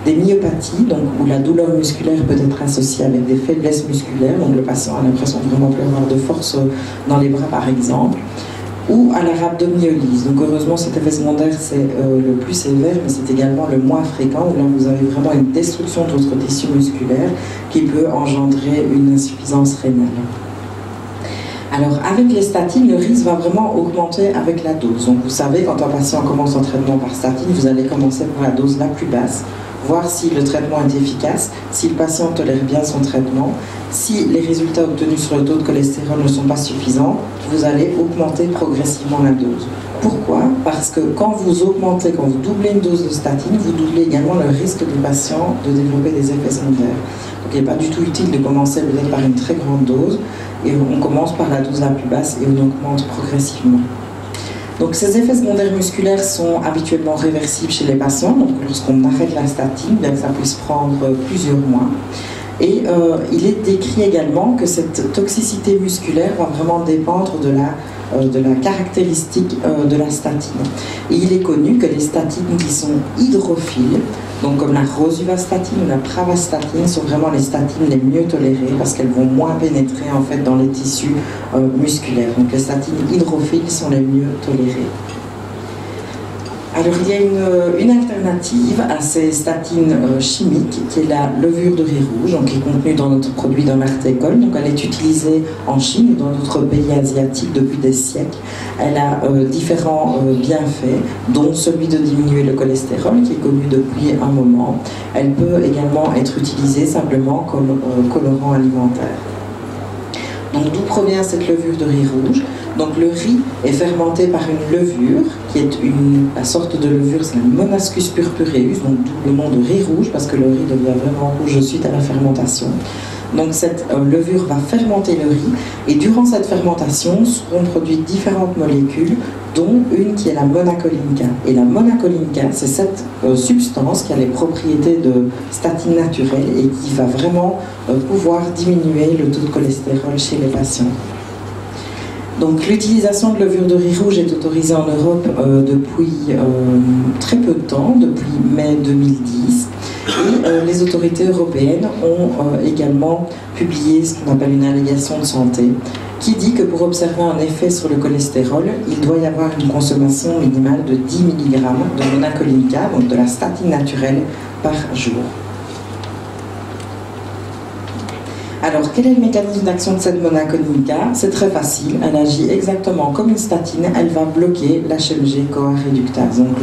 des myopathies, donc où la douleur musculaire peut être associée avec des faiblesses musculaires, donc le patient a l'impression de vraiment plus avoir de force dans les bras par exemple, ou à la rhabdomyolyse. Donc heureusement cet effet secondaire c'est le plus sévère, mais c'est également le moins fréquent, où là vous avez vraiment une destruction de votre tissu musculaire qui peut engendrer une insuffisance rénale. Alors avec les statines, le risque va vraiment augmenter avec la dose. Donc vous savez, quand un patient commence un traitement par statine, vous allez commencer par la dose la plus basse, voir si le traitement est efficace, si le patient tolère bien son traitement. Si les résultats obtenus sur le taux de cholestérol ne sont pas suffisants, vous allez augmenter progressivement la dose. Pourquoi? Parce que quand vous augmentez, quand vous doublez une dose de statine, vous doublez également le risque du patient de développer des effets secondaires. Donc il n'est pas du tout utile de commencer peut-être par une très grande dose, et on commence par la dose la plus basse et on augmente progressivement. Donc ces effets secondaires musculaires sont habituellement réversibles chez les patients, donc lorsqu'on arrête la statine, bien que ça puisse prendre plusieurs mois. Et il est décrit également que cette toxicité musculaire va vraiment dépendre de la caractéristique de la statine. Et il est connu que les statines qui sont hydrophiles, donc comme la rosuvastatine ou la pravastatine, sont vraiment les statines les mieux tolérées parce qu'elles vont moins pénétrer en fait dans les tissus musculaires. Donc les statines hydrophiles sont les mieux tolérées. Alors il y a une alternative à ces statines chimiques qui est la levure de riz rouge, donc qui est contenue dans notre produit dans l'artécole. Donc elle est utilisée en Chine ou dans d'autres pays asiatiques depuis des siècles. Elle a différents bienfaits, dont celui de diminuer le cholestérol qui est connu depuis un moment. Elle peut également être utilisée simplement comme colorant alimentaire. Donc d'où provient cette levure de riz rouge? Donc le riz est fermenté par une levure qui est la sorte de levure, c'est la Monascus purpureus, donc d'où le nom de riz rouge parce que le riz devient vraiment rouge suite à la fermentation. Donc cette levure va fermenter le riz et durant cette fermentation seront produites différentes molécules dont une qui est la monacolinca. Et la monacolinca, c'est cette substance qui a les propriétés de statine naturelle et qui va vraiment pouvoir diminuer le taux de cholestérol chez les patients. Donc l'utilisation de levure de riz rouge est autorisée en Europe depuis très peu de temps, depuis mai 2010. Et les autorités européennes ont également publié ce qu'on appelle une allégation de santé qui dit que pour observer un effet sur le cholestérol, il doit y avoir une consommation minimale de 10 mg de monacolinca, donc de la statine naturelle, par jour. Alors, quel est le mécanisme d'action de cette monacolinca? C'est très facile, elle agit exactement comme une statine, elle va bloquer l'HMG-CoA réductase. Donc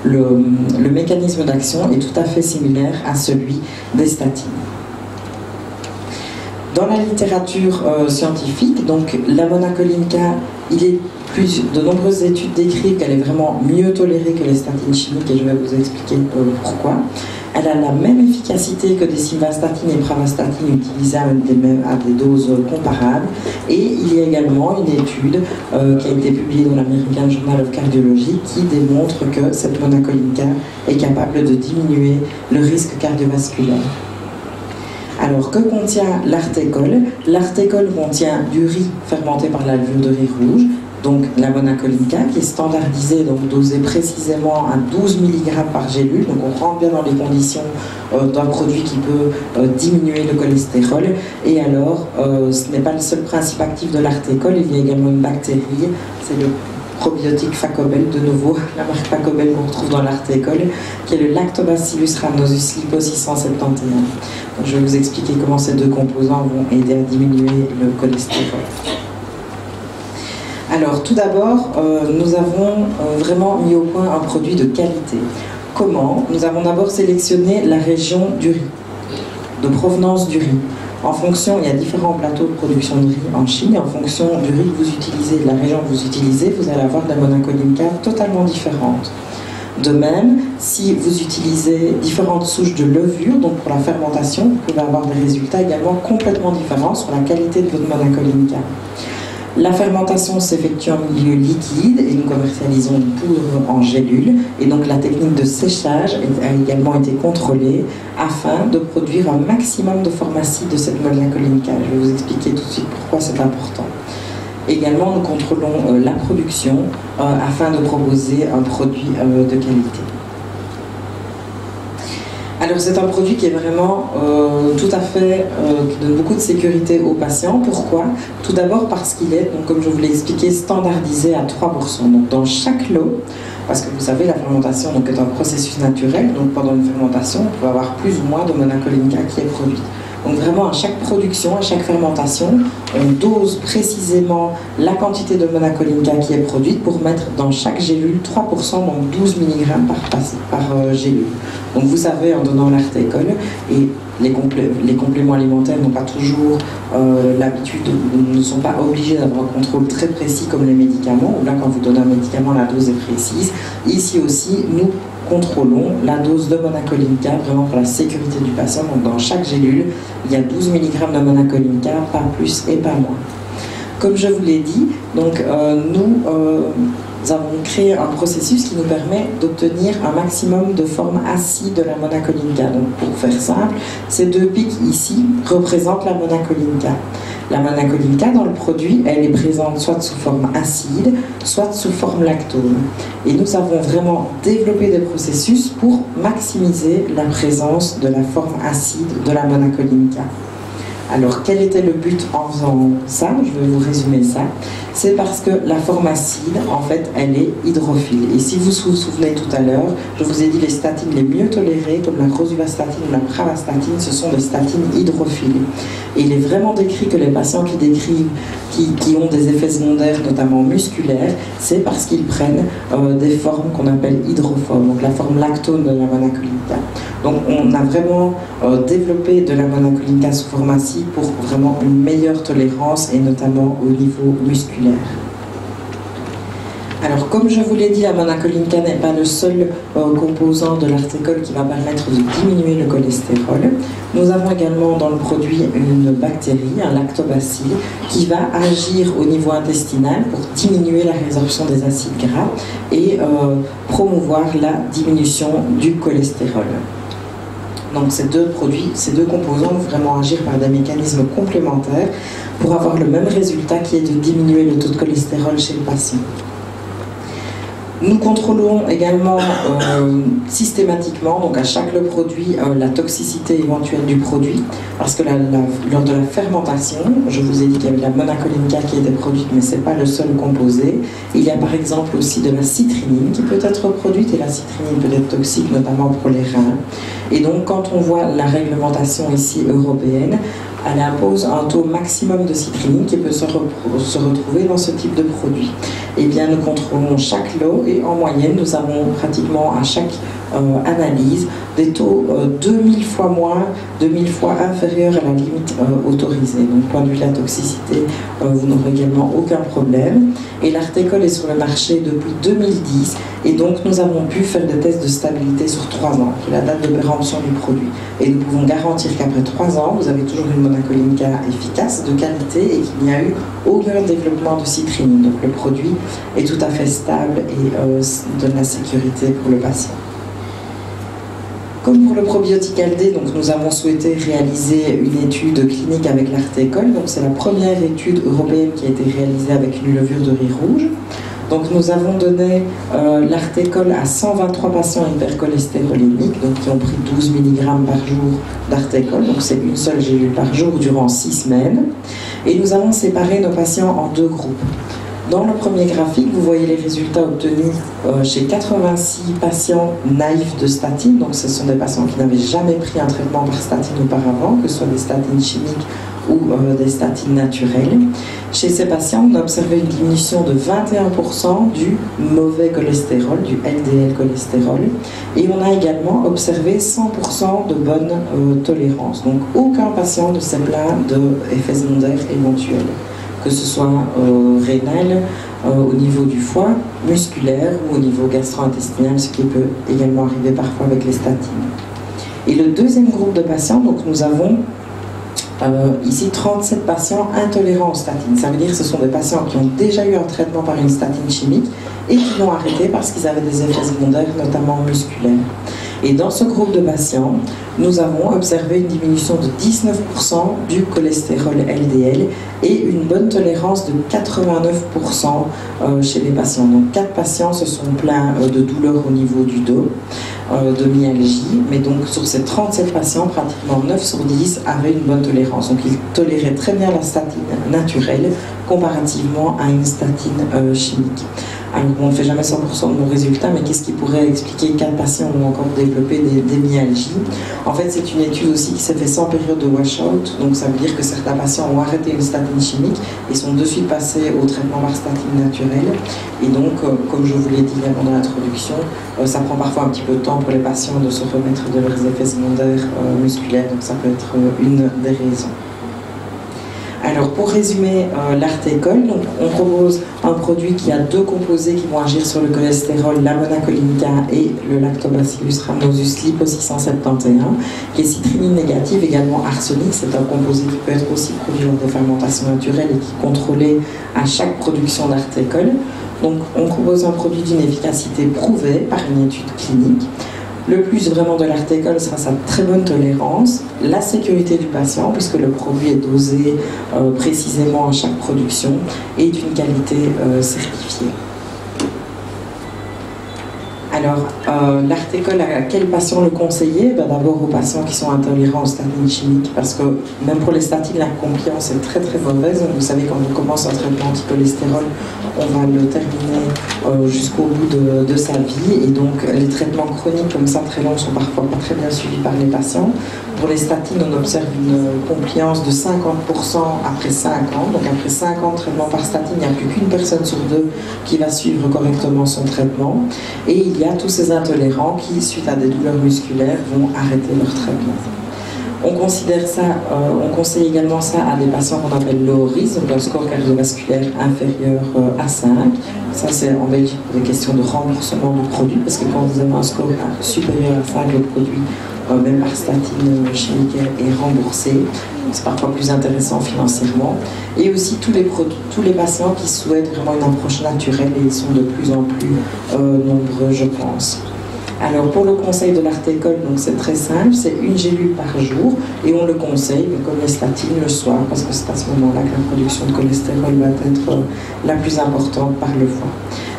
le mécanisme d'action est tout à fait similaire à celui des statines. Dans la littérature scientifique, donc la monacolinca, de nombreuses études décrivent qu'elle est vraiment mieux tolérée que les statines chimiques et je vais vous expliquer pourquoi. Elle a la même efficacité que des simvastatines et pravastatines utilisées à des doses comparables. Et il y a également une étude qui a été publiée dans l'American Journal of Cardiology qui démontre que cette monacolinca est capable de diminuer le risque cardiovasculaire. Alors, que contient l'artécole? L'artécole contient du riz fermenté par la levure de riz rouge, donc la monacolinca, qui est standardisée, donc dosée précisément à 12 mg par gélule. Donc on rentre bien dans les conditions d'un produit qui peut diminuer le cholestérol. Et alors, ce n'est pas le seul principe actif de l'artécole, il y a également une bactérie, c'est le probiotique Phacobel, de nouveau la marque Phacobel qu'on retrouve dans l'artécole, qui est le Lactobacillus rhamnosus lipo 671. Donc, je vais vous expliquer comment ces deux composants vont aider à diminuer le cholestérol. Alors, tout d'abord, nous avons vraiment mis au point un produit de qualité. Comment? Nous avons d'abord sélectionné la région du riz, de provenance du riz. En fonction, il y a différents plateaux de production de riz en Chine, et en fonction du riz que vous utilisez, de la région que vous utilisez, vous allez avoir de la monacolinca totalement différente. De même, si vous utilisez différentes souches de levure, donc pour la fermentation, vous pouvez avoir des résultats également complètement différents sur la qualité de votre monacoline K. La fermentation s'effectue en milieu liquide et nous commercialisons une poudre en gélule. Et donc la technique de séchage a également été contrôlée afin de produire un maximum de forme acide de cette monacoline K. Je vais vous expliquer tout de suite pourquoi c'est important. Également, nous contrôlons la production afin de proposer un produit de qualité. Alors c'est un produit qui est vraiment tout à fait, qui donne beaucoup de sécurité aux patients. Pourquoi? Tout d'abord parce qu'il est, donc, comme je vous l'ai expliqué, standardisé à 3%. Donc dans chaque lot, parce que vous savez, la fermentation donc, est un processus naturel, donc pendant une fermentation, on peut avoir plus ou moins de monacoline K qui est produite. Donc vraiment, à chaque production, à chaque fermentation, on dose précisément la quantité de monacoline K qui est produite pour mettre dans chaque gélule 3%, donc 12 mg par gélule. Donc vous savez, en donnant l'artécol, et les compléments alimentaires n'ont pas toujours l'habitude, ne sont pas obligés d'avoir un contrôle très précis comme les médicaments, ou là quand vous donnez un médicament, la dose est précise. Ici aussi, nous contrôlons la dose de monacoline K vraiment pour la sécurité du patient. Donc dans chaque gélule, il y a 12 mg de monacoline K, pas plus et pas moins. Comme je vous l'ai dit, donc, nous avons créé un processus qui nous permet d'obtenir un maximum de forme acide de la monacoline K. Donc pour faire simple, ces deux pics ici représentent la monacoline K. La monacoline K dans le produit, elle est présente soit sous forme acide, soit sous forme lactone. Et nous avons vraiment développé des processus pour maximiser la présence de la forme acide de la monacoline K. Alors, quel était le but en faisant ça? Je vais vous résumer ça. C'est parce que la forme acide, en fait, elle est hydrophile. Et si vous vous souvenez tout à l'heure, je vous ai dit les statines les mieux tolérées, comme la rosuvastatine ou la pravastatine, ce sont des statines hydrophiles. Et il est vraiment décrit que les patients qui ont des effets secondaires, notamment musculaires, c'est parce qu'ils prennent des formes qu'on appelle hydrophobes, donc la forme lactone de la monacoline K. Donc on a vraiment développé de la monacoline K sous forme acide pour vraiment une meilleure tolérance et notamment au niveau musculaire. Alors comme je vous l'ai dit, la monacoline K n'est pas le seul composant de l'artécol qui va permettre de diminuer le cholestérol. Nous avons également dans le produit une bactérie, un lactobacille, qui va agir au niveau intestinal pour diminuer la résorption des acides gras et promouvoir la diminution du cholestérol. Donc ces deux produits, ces deux composants vont vraiment agir par des mécanismes complémentaires pour avoir le même résultat qui est de diminuer le taux de cholestérol chez le patient. Nous contrôlons également systématiquement, donc à chaque produit, la toxicité éventuelle du produit, parce que lors de la fermentation, je vous ai dit qu'il y avait la monacoline K qui était produite, mais ce n'est pas le seul composé. Il y a par exemple aussi de la citrinine qui peut être produite, et la citrinine peut être toxique, notamment pour les reins. Et donc quand on voit la réglementation ici européenne, elle impose un taux maximum de citrinine qui peut se retrouver dans ce type de produit. Eh bien, nous contrôlons chaque lot et en moyenne, nous avons pratiquement à chaque analyse des taux 2000 fois moins, 2000 fois inférieurs à la limite autorisée. Donc, point de vue de la toxicité, vous n'aurez également aucun problème. Et l'artécol est sur le marché depuis 2010 et donc nous avons pu faire des tests de stabilité sur 3 ans, qui est la date de péremption du produit. Et nous pouvons garantir qu'après 3 ans, vous avez toujours une monacoline K efficace, de qualité et qu'il n'y a eu aucun développement de citrinine. Donc le produit est tout à fait stable et donne la sécurité pour le patient. Comme pour le probiotique ALD, donc nous avons souhaité réaliser une étude clinique avec l'artécol. Donc c'est la première étude européenne qui a été réalisée avec une levure de riz rouge. Donc nous avons donné l'artécol à 123 patients hypercholestérolémiques, donc qui ont pris 12 mg par jour d'artécol, donc c'est une seule gélule par jour durant 6 semaines. Et nous avons séparé nos patients en 2 groupes. Dans le premier graphique, vous voyez les résultats obtenus chez 86 patients naïfs de statine. Donc ce sont des patients qui n'avaient jamais pris un traitement par statine auparavant, que ce soit des statines chimiques ou des statines naturelles. Chez ces patients, on a observé une diminution de 21% du mauvais cholestérol, du LDL cholestérol. Et on a également observé 100% de bonne tolérance. Donc aucun patient ne s'est plaint d'effets secondaires éventuels. que ce soit rénal, au niveau du foie, musculaire ou au niveau gastro-intestinal, ce qui peut également arriver parfois avec les statines. Et le deuxième groupe de patients, donc nous avons ici 37 patients intolérants aux statines. Ça veut dire que ce sont des patients qui ont déjà eu un traitement par une statine chimique et qui l'ont arrêté parce qu'ils avaient des effets secondaires, notamment musculaires. Et dans ce groupe de patients, nous avons observé une diminution de 19% du cholestérol LDL et une bonne tolérance de 89% chez les patients. Donc 4 patients se sont plaints de douleurs au niveau du dos, de myalgie, mais donc sur ces 37 patients, pratiquement 9 sur 10 avaient une bonne tolérance. Donc ils toléraient très bien la statine naturelle comparativement à une statine chimique. Alors, on ne fait jamais 100% de nos résultats, mais qu'est-ce qui pourrait expliquer qu'un patient ont encore développé des myalgies? En fait, c'est une étude aussi qui s'est faite sans période de washout, donc ça veut dire que certains patients ont arrêté une statine chimique et sont de suite passés au traitement par statine naturelle. Et donc, comme je vous l'ai dit avant dans l'introduction, ça prend parfois un petit peu de temps pour les patients de se remettre de leurs effets secondaires musculaires, donc ça peut être une des raisons. Alors pour résumer l'Artécol, on propose un produit qui a 2 composés qui vont agir sur le cholestérol, la monacolinca et le lactobacillus rhamnosus lipo671, qui est citrinine négative, également arsenic. C'est un composé qui peut être aussi produit lors des fermentations naturelles et qui est contrôlé à chaque production d'Artécol. Donc on propose un produit d'une efficacité prouvée par une étude clinique. Le plus vraiment de l'Artécol sera sa très bonne tolérance, la sécurité du patient, puisque le produit est dosé précisément à chaque production, et d'une qualité certifiée. Alors, l'Artécol, à quel patient le conseiller? D'abord aux patients qui sont intolérants aux statines chimiques, parce que même pour les statines, la compliance est très très mauvaise. Vous savez, quand on commence un traitement anti-cholestérol, on va le terminer jusqu'au bout de sa vie, et donc les traitements chroniques comme ça très longs sont parfois pas très bien suivis par les patients. Pour les statines, on observe une compliance de 50% après 5 ans. Donc après 5 ans de traitement par statine, il n'y a plus qu'une personne sur 2 qui va suivre correctement son traitement. Et il y a tous ces intolérants qui, suite à des douleurs musculaires, vont arrêter leur traitement. On considère ça, on conseille également ça à des patients qu'on appelle low risk, donc un score cardiovasculaire inférieur à 5. Ça, c'est en Belgique pour des questions de remboursement du produit, parce que quand vous avez un score supérieur à 5, le produit, même par statine chimique, est remboursé. C'est parfois plus intéressant financièrement. Et aussi tous les patients qui souhaitent vraiment une approche naturelle, et ils sont de plus en plus nombreux, je pense. Alors pour le conseil de l'Artécol, donc c'est très simple, c'est une gélule par jour, et on le conseille, comme les statines, le soir, parce que c'est à ce moment-là que la production de cholestérol va être la plus importante par le foie.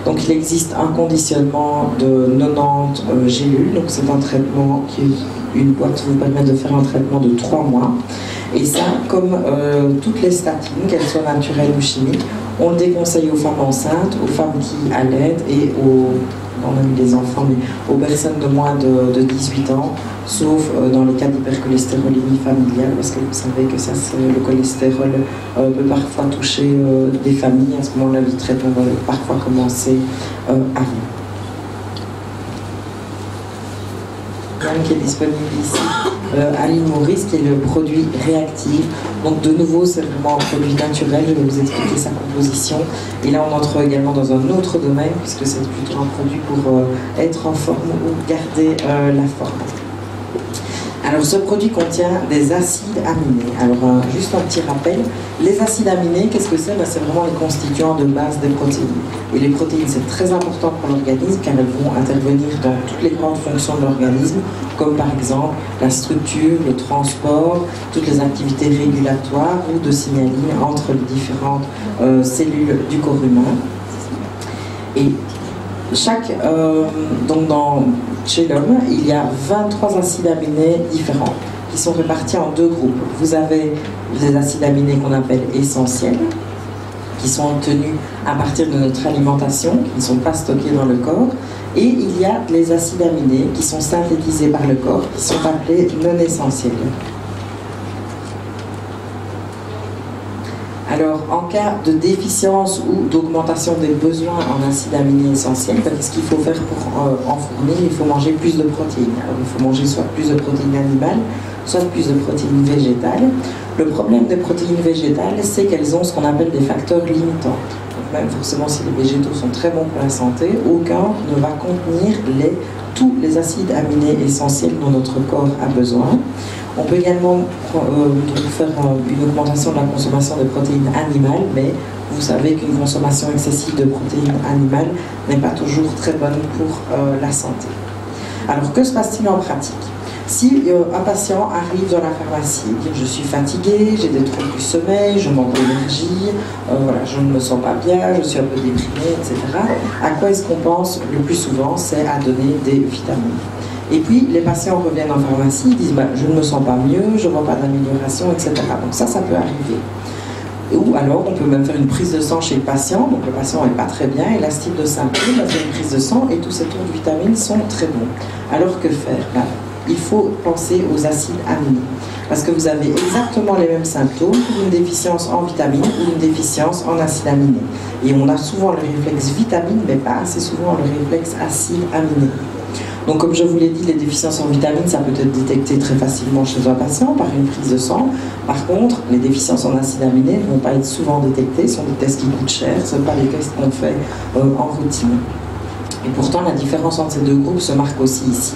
Donc il existe un conditionnement de 90 gélules, donc c'est un traitement qui, une boîte vous permet de faire un traitement de 3 mois. Et ça, comme toutes les statines, qu'elles soient naturelles ou chimiques, on le déconseille aux femmes enceintes, aux femmes qui allaitent et on a mis des enfants, mais aux personnes de moins de 18 ans, sauf dans les cas d'hypercholestérolémie familiale, parce que vous savez que ça, le cholestérol peut parfois toucher des familles. À ce moment-là, le traitement va parfois commencer avant. Qui est disponible ici à l'île Maurice, qui est le produit réactif. Donc de nouveau, c'est vraiment un produit naturel. Je vais vous expliquer sa composition. Et là, on entre également dans un autre domaine, puisque c'est plutôt un produit pour être en forme ou garder la forme. Alors ce produit contient des acides aminés. Alors juste un petit rappel, les acides aminés, qu'est-ce que c'est? C'est vraiment les constituants de base des protéines. Et les protéines, c'est très important pour l'organisme car elles vont intervenir dans toutes les grandes fonctions de l'organisme, comme par exemple la structure, le transport, toutes les activités régulatoires ou de signaling entre les différentes cellules du corps humain. Et chez l'homme, il y a 23 acides aminés différents qui sont répartis en 2 groupes. Vous avez les acides aminés qu'on appelle essentiels, qui sont obtenus à partir de notre alimentation, qui ne sont pas stockés dans le corps. Et il y a les acides aminés qui sont synthétisés par le corps, qui sont appelés non essentiels. Alors, en cas de déficience ou d'augmentation des besoins en acides aminés essentiels, qu'est-ce qu'il faut faire pour en fournir? Il faut manger plus de protéines. Alors, il faut manger soit plus de protéines animales, soit plus de protéines végétales. Le problème des protéines végétales, c'est qu'elles ont ce qu'on appelle des facteurs limitants. Donc, même forcément, si les végétaux sont très bons pour la santé, aucun ne va contenir tous les acides aminés essentiels dont notre corps a besoin. On peut également faire une augmentation de la consommation de protéines animales, mais vous savez qu'une consommation excessive de protéines animales n'est pas toujours très bonne pour la santé. Alors, que se passe-t-il en pratique? Si un patient arrive dans la pharmacie et dit « je suis fatigué, j'ai des troubles du sommeil, je manque d'énergie, voilà, je ne me sens pas bien, je suis un peu déprimé, etc. » À quoi est-ce qu'on pense le plus souvent? C'est à donner des vitamines. Et puis, les patients reviennent en pharmacie, ils disent bah, « je ne me sens pas mieux, je ne vois pas d'amélioration, etc. » Donc ça peut arriver. Ou alors, on peut même faire une prise de sang chez le patient, donc le patient n'est pas très bien, il a ce type de symptômes, il a fait une prise de sang et tous ces taux de vitamines sont très bons. Alors que faire? Il faut penser aux acides aminés. Parce que vous avez exactement les mêmes symptômes pour une déficience en vitamines ou une déficience en acides aminés. Et on a souvent le réflexe vitamine, mais pas assez souvent le réflexe acides aminés. Donc comme je vous l'ai dit, les déficiences en vitamines, ça peut être détecté très facilement chez un patient par une prise de sang. Par contre, les déficiences en acides aminés ne vont pas être souvent détectées, ce sont des tests qui coûtent cher, ce ne sont pas des tests qu'on fait en routine. Et pourtant, la différence entre ces deux groupes se marque aussi ici.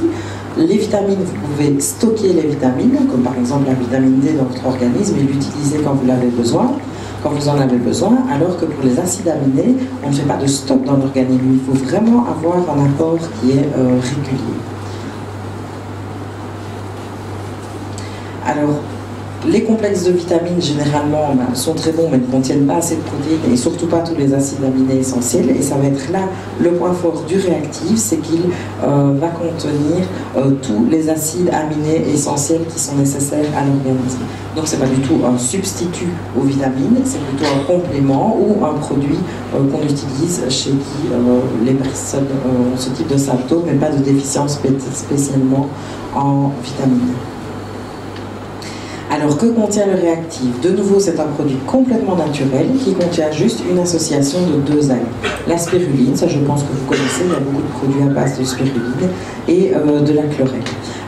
Les vitamines, vous pouvez stocker les vitamines, comme par exemple la vitamine D dans votre organisme, et l'utiliser quand vous l'avez besoin, quand vous en avez besoin, alors que pour les acides aminés, on ne fait pas de stock dans l'organisme. Il faut vraiment avoir un apport qui est régulier. Alors, les complexes de vitamines, généralement, sont très bons, mais ne contiennent pas assez de protéines et surtout pas tous les acides aminés essentiels. Et ça va être là le point fort du réactif, c'est qu'il va contenir tous les acides aminés essentiels qui sont nécessaires à l'organisme. Donc ce n'est pas du tout un substitut aux vitamines, c'est plutôt un complément ou un produit qu'on utilise chez qui les personnes ont ce type de symptômes, mais pas de déficience spécialement en vitamines. Alors, que contient le réactif? De nouveau, c'est un produit complètement naturel qui contient juste une association de deux algues. La spiruline, ça je pense que vous connaissez, il y a beaucoup de produits à base de spiruline, et de la chlorelle.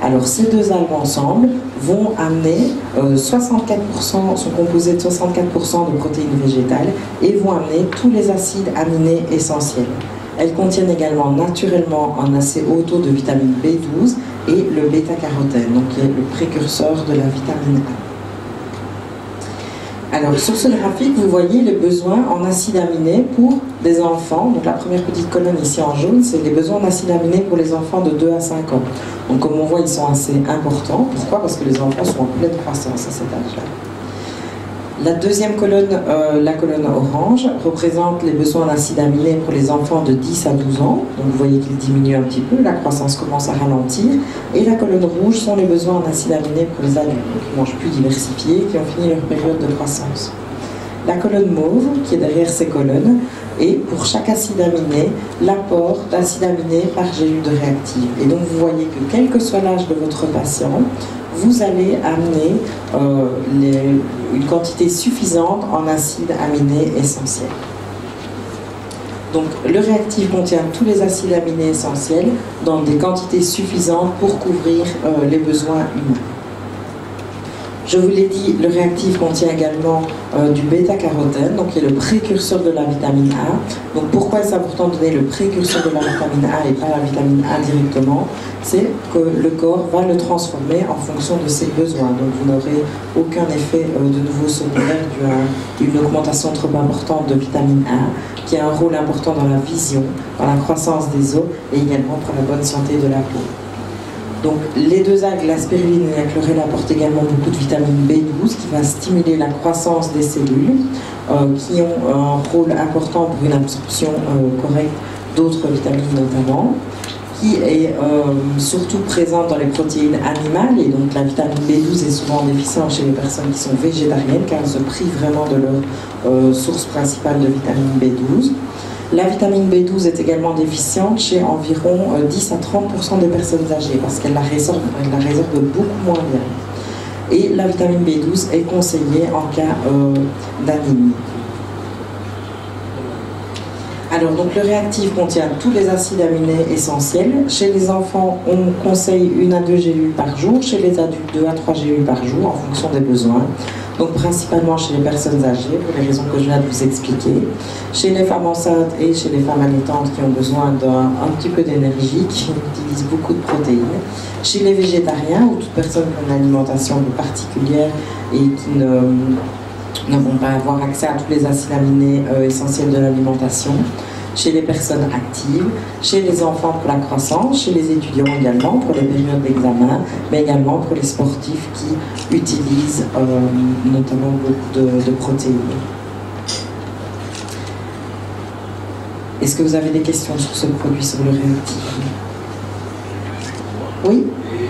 Alors, ces deux algues ensemble vont amener 64%, sont composées de 64% de protéines végétales et vont amener tous les acides aminés essentiels. Elles contiennent également naturellement un assez haut taux de vitamine B12 et le bêta-carotène, donc qui est le précurseur de la vitamine A. Alors sur ce graphique, vous voyez les besoins en acides aminés pour des enfants. Donc la première petite colonne ici en jaune, c'est les besoins en acides aminés pour les enfants de 2 à 5 ans. Donc comme on voit, ils sont assez importants. Pourquoi? Parce que les enfants sont en pleine croissance à cet âge-là. La deuxième colonne, la colonne orange, représente les besoins en acides aminés pour les enfants de 10 à 12 ans. Donc vous voyez qu'ils diminuent un petit peu, la croissance commence à ralentir. Et la colonne rouge sont les besoins en acides aminés pour les adultes, qui mangent plus diversifiés, qui ont fini leur période de croissance. La colonne mauve, qui est derrière ces colonnes, est pour chaque acide aminé, l'apport d'acides aminés par gélule de réactive. Et donc vous voyez que quel que soit l'âge de votre patient, vous allez amener une quantité suffisante en acides aminés essentiels. Donc le réactif contient tous les acides aminés essentiels dans des quantités suffisantes pour couvrir les besoins humains. Je vous l'ai dit, le réactif contient également du bêta-carotène, donc qui est le précurseur de la vitamine A. Donc pourquoi est-ce important de donner le précurseur de la vitamine A et pas la vitamine A directement? C'est que le corps va le transformer en fonction de ses besoins. Donc vous n'aurez aucun effet de nouveau secondaire dû à une augmentation trop importante de vitamine A, qui a un rôle important dans la vision, dans la croissance des os et également pour la bonne santé de la peau. Donc les deux algues, la spiruline et la chlorelle, apportent également beaucoup de vitamine B12 qui va stimuler la croissance des cellules, qui ont un rôle important pour une absorption correcte d'autres vitamines notamment, qui est surtout présente dans les protéines animales, et donc la vitamine B12 est souvent déficiente chez les personnes qui sont végétariennes car elles se privent vraiment de leur source principale de vitamine B12. La vitamine B12 est également déficiente chez environ 10 à 30% des personnes âgées parce qu'elle la résorbe beaucoup moins bien. Et la vitamine B12 est conseillée en cas d'anémie. Alors, donc, le réactif contient tous les acides aminés essentiels. Chez les enfants, on conseille 1 à 2 gélules par jour. Chez les adultes, 2 à 3 gélules par jour en fonction des besoins. Donc, principalement chez les personnes âgées, pour les raisons que je viens de vous expliquer. Chez les femmes enceintes et chez les femmes allaitantes qui ont besoin d'un petit peu d'énergie, qui utilisent beaucoup de protéines. Chez les végétariens ou toute personne qui a une alimentation particulière et qui ne vont pas avoir accès à tous les acides aminés essentiels de l'alimentation, chez les personnes actives, chez les enfants pour la croissance, chez les étudiants également pour les périodes d'examen, mais également pour les sportifs qui utilisent notamment beaucoup de protéines. Est-ce que vous avez des questions sur ce produit, sur le réactif? Oui? Et